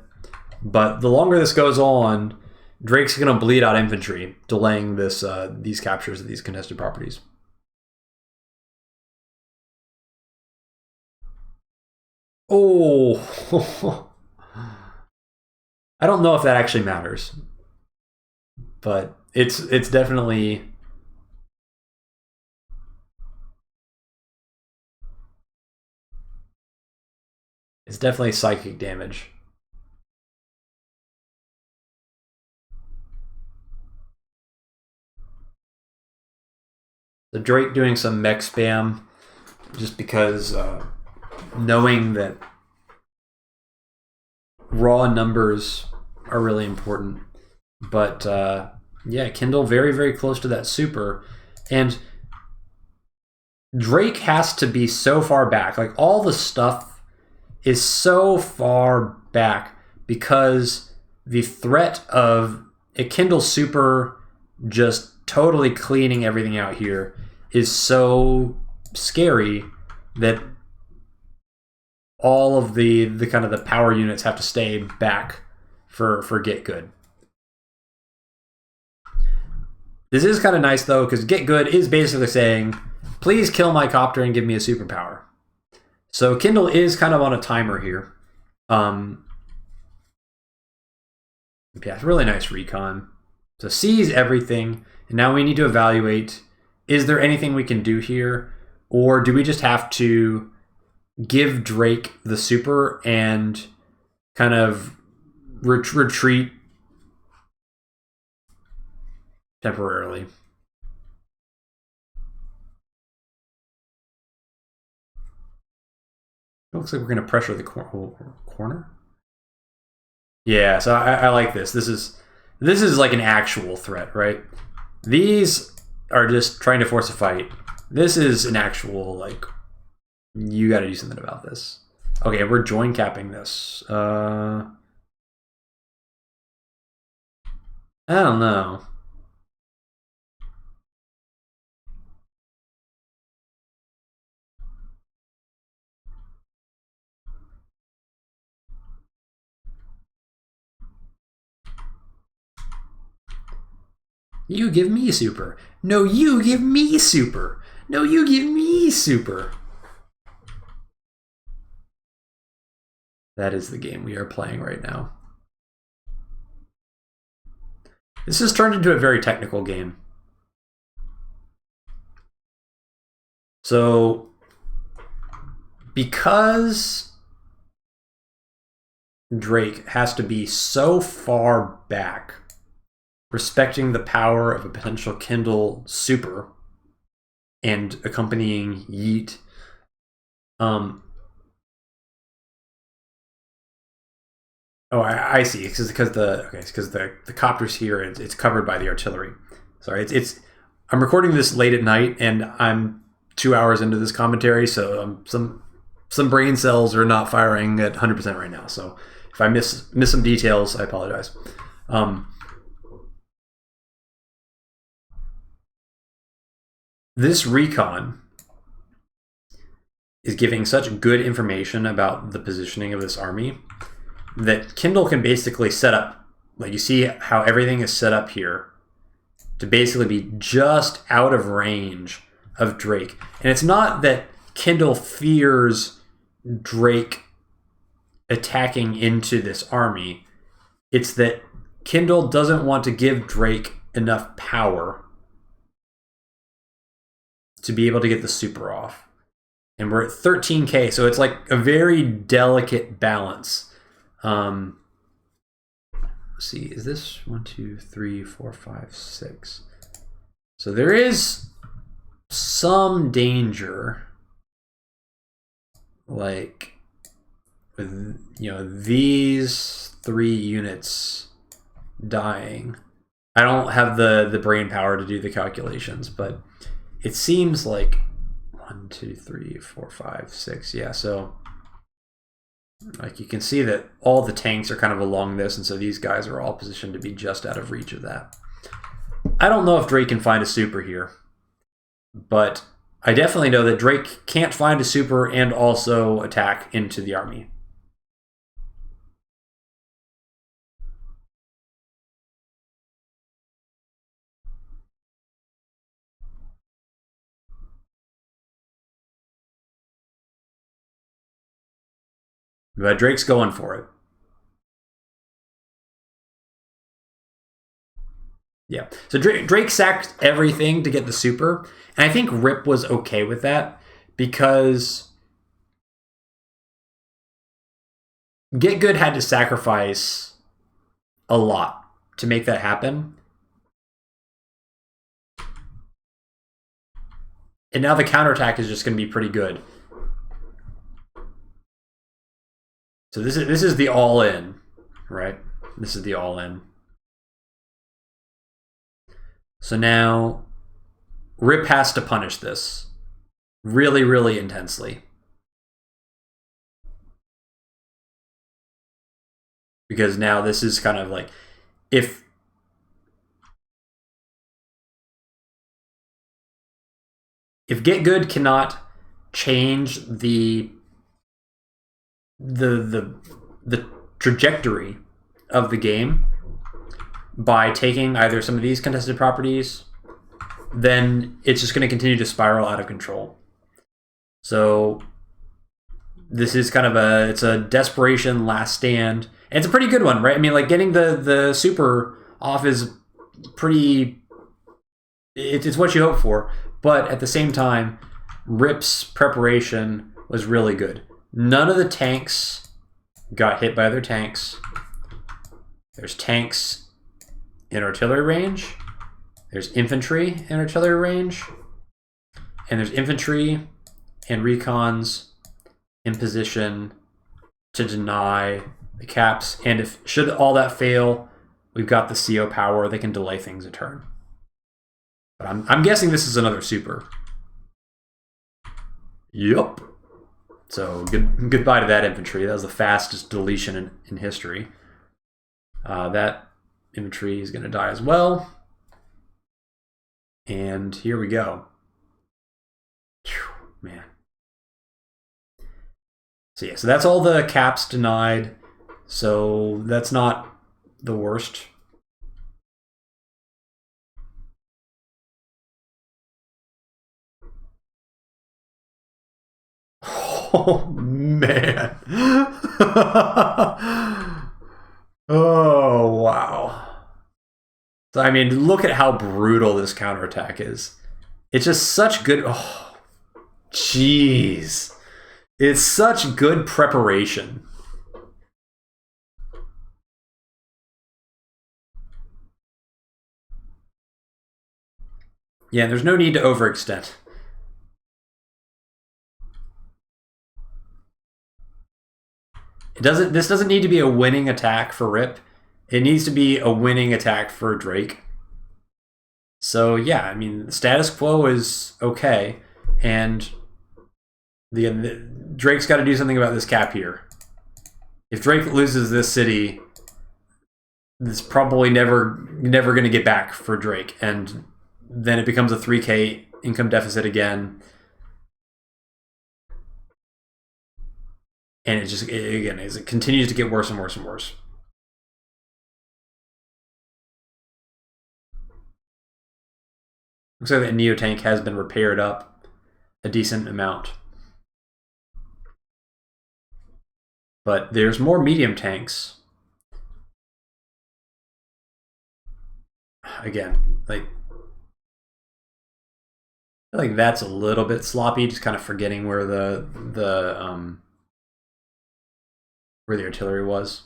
But the longer this goes on, Drake's going to bleed out infantry, delaying this these captures of these contested properties. Oh, I don't know if that actually matters, but it's definitely. It's definitely psychic damage. The Drake doing some mech spam just because knowing that raw numbers are really important. But yeah, Kindle very, very close to that super. And Drake has to be so far back. Like, all the stuff is so far back because the threat of a Kindle super just totally cleaning everything out here is so scary that all of the kind of the power units have to stay back for GetGood. This is kind of nice though, because GetGood is basically saying, please kill my copter and give me a superpower. So Kindle is kind of on a timer here. Yeah, really nice recon. So sees everything, and now we need to evaluate, is there anything we can do here? Or do we just have to give Drake the super and kind of retreat temporarily? It looks like we're going to pressure the corner. Yeah, so I like this. This is like an actual threat, right? These are just trying to force a fight. This is an actual, like, you got to do something about this. Okay, we're join capping this. I don't know. You give me super. No, you give me super. No, you give me super. That is the game we are playing right now. This has turned into a very technical game. So, because Drake has to be so far back, respecting the power of a potential Kindle super and accompanying yeet, oh, I see. It's because the copter's here and it's covered by the artillery. Sorry, I'm recording this late at night and I'm 2 hours into this commentary, so some brain cells are not firing at 100% right now. So if I miss some details, I apologize. This recon is giving such good information about the positioning of this army that Kindle can basically set up, like, you see how everything is set up here to basically be just out of range of Drake. And it's not that Kindle fears Drake attacking into this army. It's that Kindle doesn't want to give Drake enough power to be able to get the super off. And we're at 13K, so it's like a very delicate balance. Let's see, is this 1, 2, 3, 4, 5, 6? So there is some danger, like with, you know, these 3 units dying. I don't have the brain power to do the calculations, but it seems like 1, 2, 3, 4, 5, 6. Yeah, so like you can see that all the tanks are kind of along this, and so these guys are all positioned to be just out of reach of that. I don't know if Drake can find a super here, but I definitely know that Drake can't find a super and also attack into the army. But Drake's going for it. Yeah. So Drake sacked everything to get the super. And I think Rip was okay with that because GetGood had to sacrifice a lot to make that happen. And now the counterattack is just going to be pretty good. So this is the all-in, right? This is the all-in. So now Rip has to punish this really, really intensely. Because now this is kind of like, if GetGood cannot change the trajectory of the game by taking either some of these contested properties, then it's just going to continue to spiral out of control. So this is kind of it's a desperation last stand. And it's a pretty good one, right? I mean, like getting the super off is pretty, it's what you hope for. But at the same time, Rip's preparation was really good. None of the tanks got hit by other tanks. There's tanks in artillery range. There's infantry in artillery range. And there's infantry and recons in position to deny the caps. And if should all that fail, we've got the CO power. They can delay things a turn. But I'm guessing this is another super. Yup. So goodbye to that infantry. That was the fastest deletion in history. That infantry is going to die as well. And here we go. Whew, man. So yeah, so that's all the caps denied. So that's not the worst. Oh, man. Oh, wow. So, I mean, look at how brutal this counterattack is. It's just such good... Oh, jeez. It's such good preparation. Yeah, there's no need to overextend. This doesn't need to be a winning attack for Rip. It needs to be a winning attack for Drake. So yeah, I mean, the status quo is okay, and Drake's got to do something about this cap here. If Drake loses this city, it's probably never going to get back for Drake, and then it becomes a 3K income deficit again. And it just, again, as it continues to get worse and worse and worse. Looks like that Neo tank has been repaired up a decent amount. But there's more medium tanks. Again, like, I feel like that's a little bit sloppy, just kind of forgetting where the artillery was.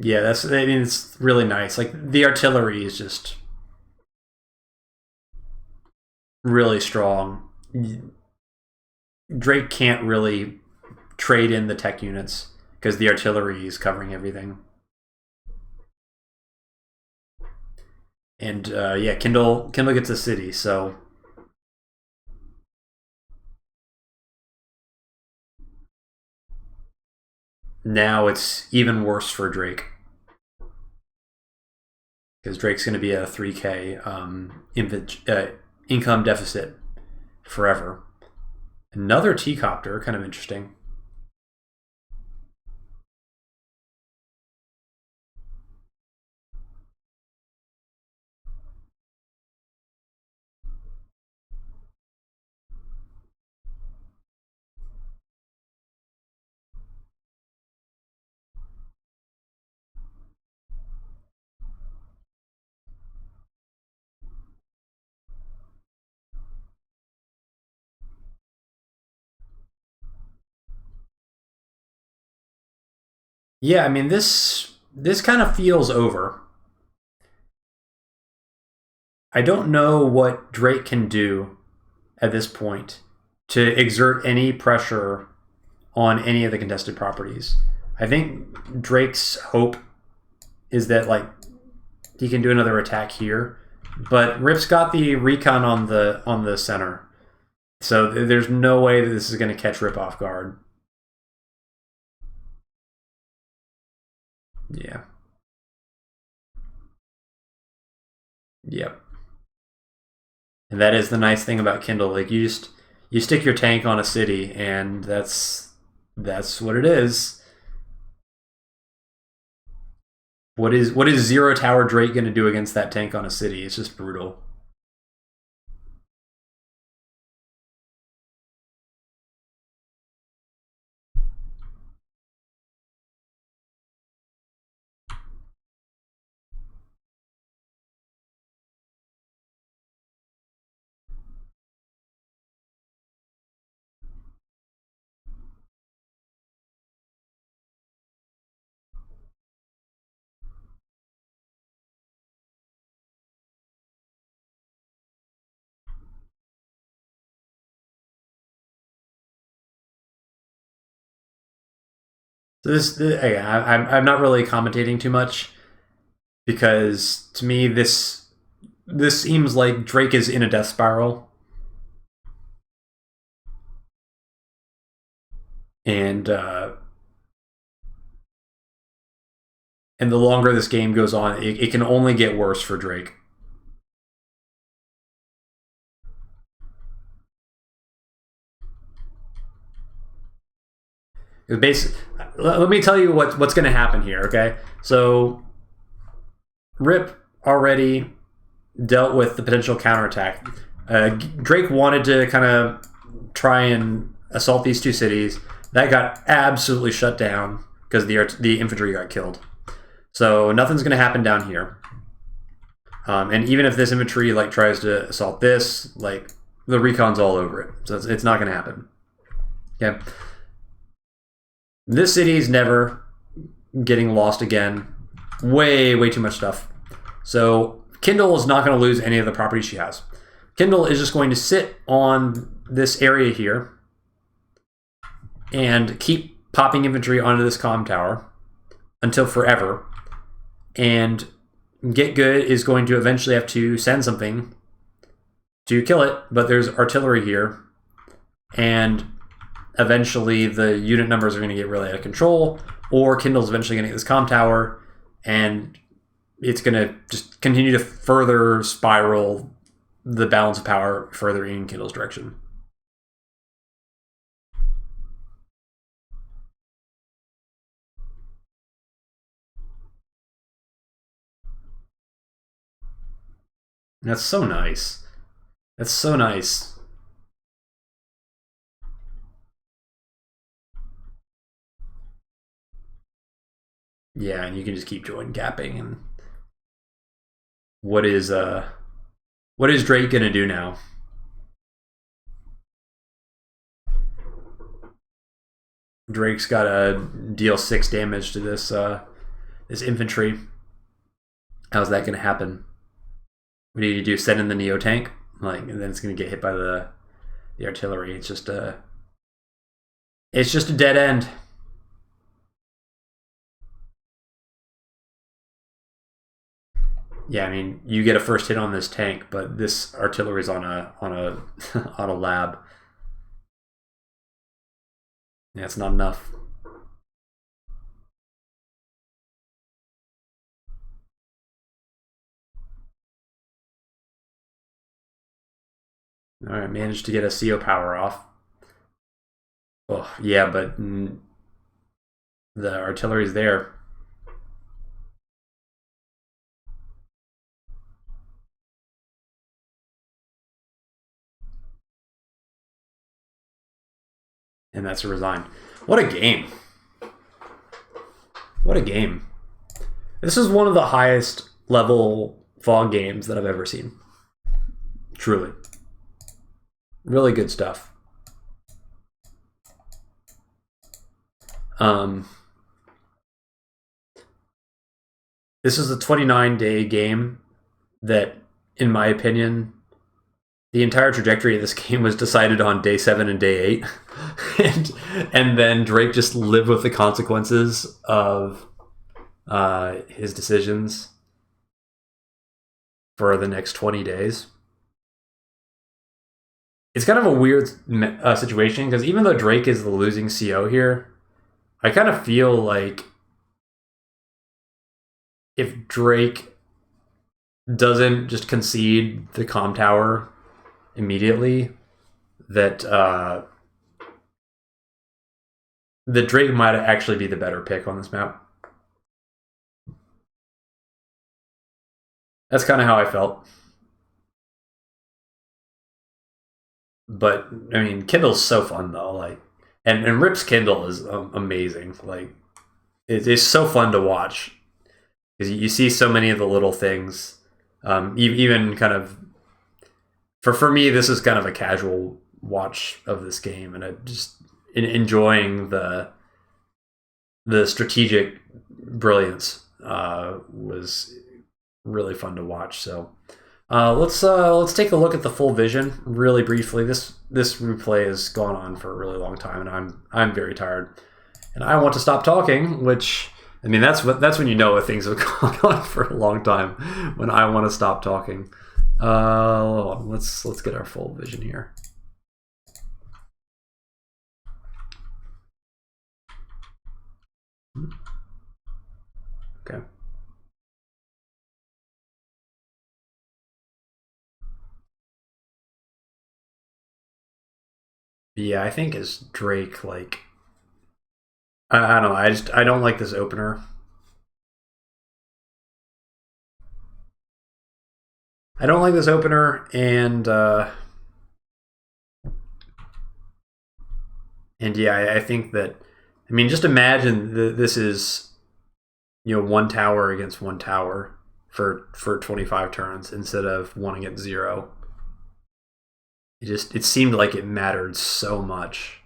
Yeah, I mean, it's really nice. Like, the artillery is just really strong. Drake can't really trade in the tech units because the artillery is covering everything. And yeah, Kindle gets a city, so now it's even worse for Drake. Because Drake's going to be a 3K income deficit forever. Another T-copter, kind of interesting. Yeah, I mean, this kind of feels over. I don't know what Drake can do at this point to exert any pressure on any of the contested properties. I think Drake's hope is that like he can do another attack here, but Rip's got the recon on the center, so there's no way that this is going to catch Rip off guard. Yeah. Yep. And that is the nice thing about Kindle. Like you stick your tank on a city, and that's what it is. What is Zero Tower Drake going to do against that tank on a city? It's just brutal. So I'm not really commentating too much because to me this seems like Drake is in a death spiral, and the longer this game goes on, it can only get worse for Drake. Let me tell you what's going to happen here, okay? So Rip already dealt with the potential counterattack. Drake wanted to kind of try and assault these two cities. That got absolutely shut down because the infantry got killed. So nothing's going to happen down here. And even if this infantry like tries to assault this, like the recon's all over it. So it's not going to happen. Okay. This city is never getting lost again. Way too much stuff. So Kindle is not going to lose any of the properties she has. Kindle is just going to sit on this area here and keep popping infantry onto this comm tower until forever. And GetGood is going to eventually have to send something to kill it, but there's artillery here. And eventually the unit numbers are going to get really out of control, or Kindle's eventually going to get this comm tower, and it's going to just continue to further spiral the balance of power further in Kindle's direction. That's so nice. That's so nice. Yeah, and you can just keep join gapping. And what is Drake gonna do now? Drake's got to deal 6 damage to this this infantry. How's that gonna happen? What do you do? Send in the Neo tank, like, and then it's gonna get hit by the artillery. It's just a dead end. Yeah, I mean, you get a first hit on this tank, but this artillery's on a on a lab. Yeah, it's not enough. All right, managed to get a CO power off. Oh, yeah, but the artillery's there. And that's a resign. What a game. What a game. This is one of the highest level Fog games that I've ever seen. Truly. Really good stuff. This is a 29-day game that, in my opinion, the entire trajectory of this game was decided on day 7 and day 8. and then Drake just lived with the consequences of his decisions for the next 20 days. It's kind of a weird situation, because even though Drake is the losing CO here, I kind of feel like if Drake doesn't just concede the comm tower immediately, that Drake might actually be the better pick on this map. That's kind of how I felt. But I mean, Kindle's so fun though. Like, and Rip's Kindle is amazing. Like, it's so fun to watch because you see so many of the little things. Even kind of for me, this is kind of a casual watch of this game, and I just enjoying the strategic brilliance was really fun to watch. So let's take a look at the full vision really briefly. This replay has gone on for a really long time, and I'm very tired, and I want to stop talking. Which, I mean, that's when you know things have gone on for a long time, when I want to stop talking. Let's get our full vision here. Okay. Yeah, I think as Drake, like, I don't know. I don't like this opener. I don't like this opener, and yeah, I think that, I mean, just imagine this is, one tower against one tower for 25 turns instead of 1 against 0. It seemed like it mattered so much.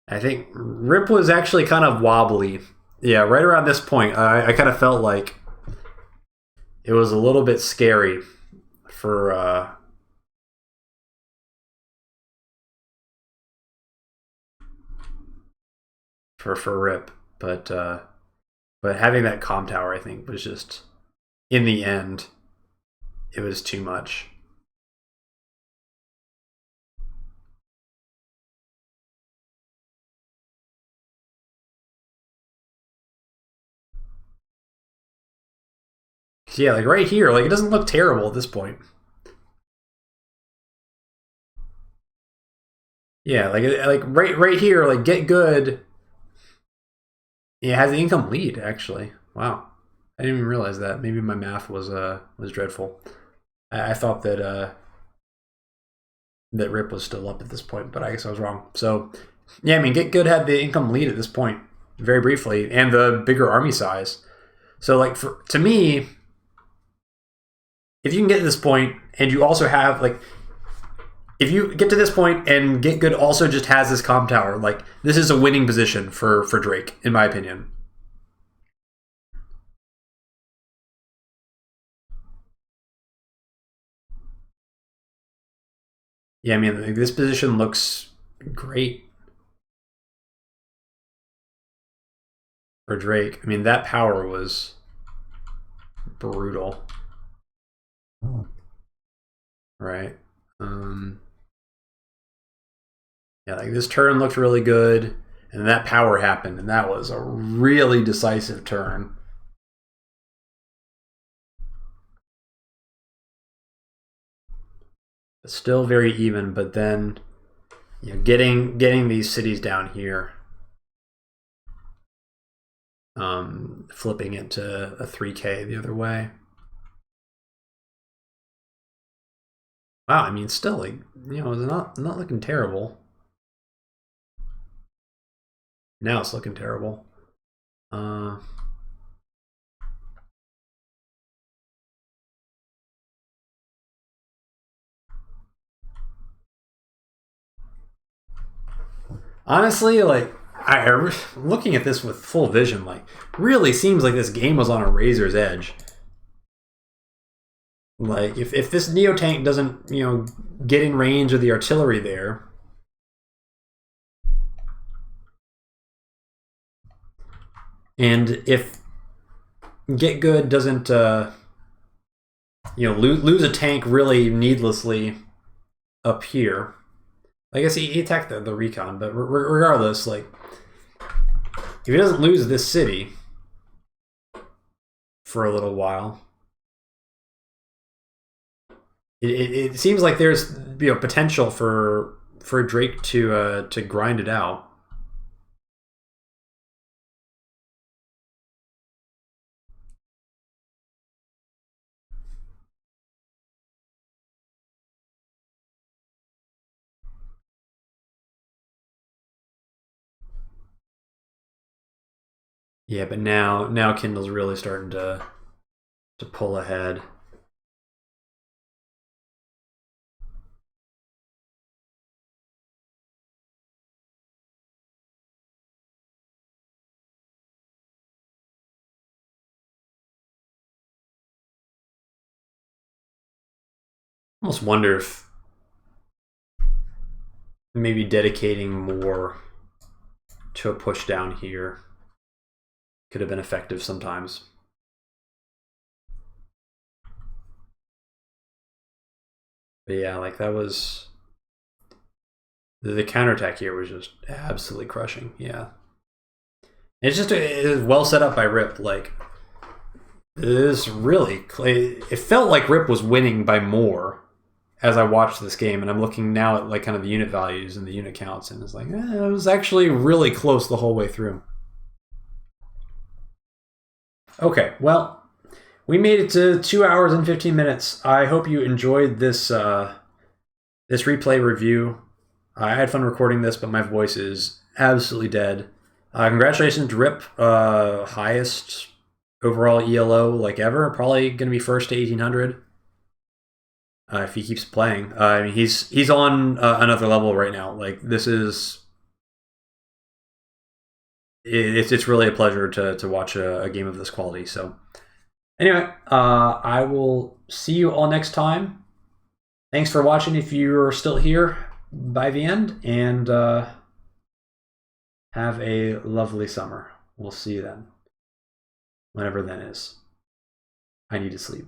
I think Rip was actually kind of wobbly. Yeah, right around this point, I kind of felt like it was a little bit scary for Rip, but having that comm tower, I think, was just, in the end, it was too much. Yeah, like right here, like it doesn't look terrible at this point. Yeah, like right here, like GetGood. Yeah, it has the income lead actually. Wow, I didn't even realize that. Maybe my math was dreadful. I thought that that Rip was still up at this point, but I guess I was wrong. So yeah, I mean, GetGood had the income lead at this point, very briefly, and the bigger army size. So like to me, if you can get to this point and you also have, like, if you get to this point and GetGood also just has this comm tower, like, this is a winning position for Drake, in my opinion. Yeah, I mean, like, this position looks great for Drake. I mean, that power was brutal. Right? Yeah, like this turn looked really good, and that power happened, and that was a really decisive turn. Still very even, but then getting these cities down here, flipping it to a 3K the other way. Wow, I mean, still, like, it's not looking terrible. Now it's looking terrible. Honestly, like, looking at this with full vision, like, really seems like this game was on a razor's edge. Like, if this Neo tank doesn't, get in range of the artillery there, and if GetGood doesn't, lose a tank really needlessly up here. I guess he attacked the recon, but regardless, like, if he doesn't lose this city for a little while, it seems like there's potential for Drake to grind it out. Yeah, but now Kindle's really starting to pull ahead. Almost wonder if maybe dedicating more to a push down here could have been effective sometimes. But yeah, like, that was the counterattack here was just absolutely crushing. Yeah, it's just well set up by Rip. Like, this really, it felt like Rip was winning by more as I watched this game, and I'm looking now at, like, kind of the unit values and the unit counts, and it's like, it was actually really close the whole way through. Okay, well, we made it to 2 hours and 15 minutes. I hope you enjoyed this this replay review. I had fun recording this, but my voice is absolutely dead. Congratulations to Rip, highest overall ELO like ever. Probably going to be first to 1800 if he keeps playing. I mean, he's on another level right now. Like, this is it's really a pleasure to watch a game of this quality. So anyway, I will see you all next time. Thanks for watching if you're still here by the end, and have a lovely summer. We'll see you then, whenever that is. I need to sleep.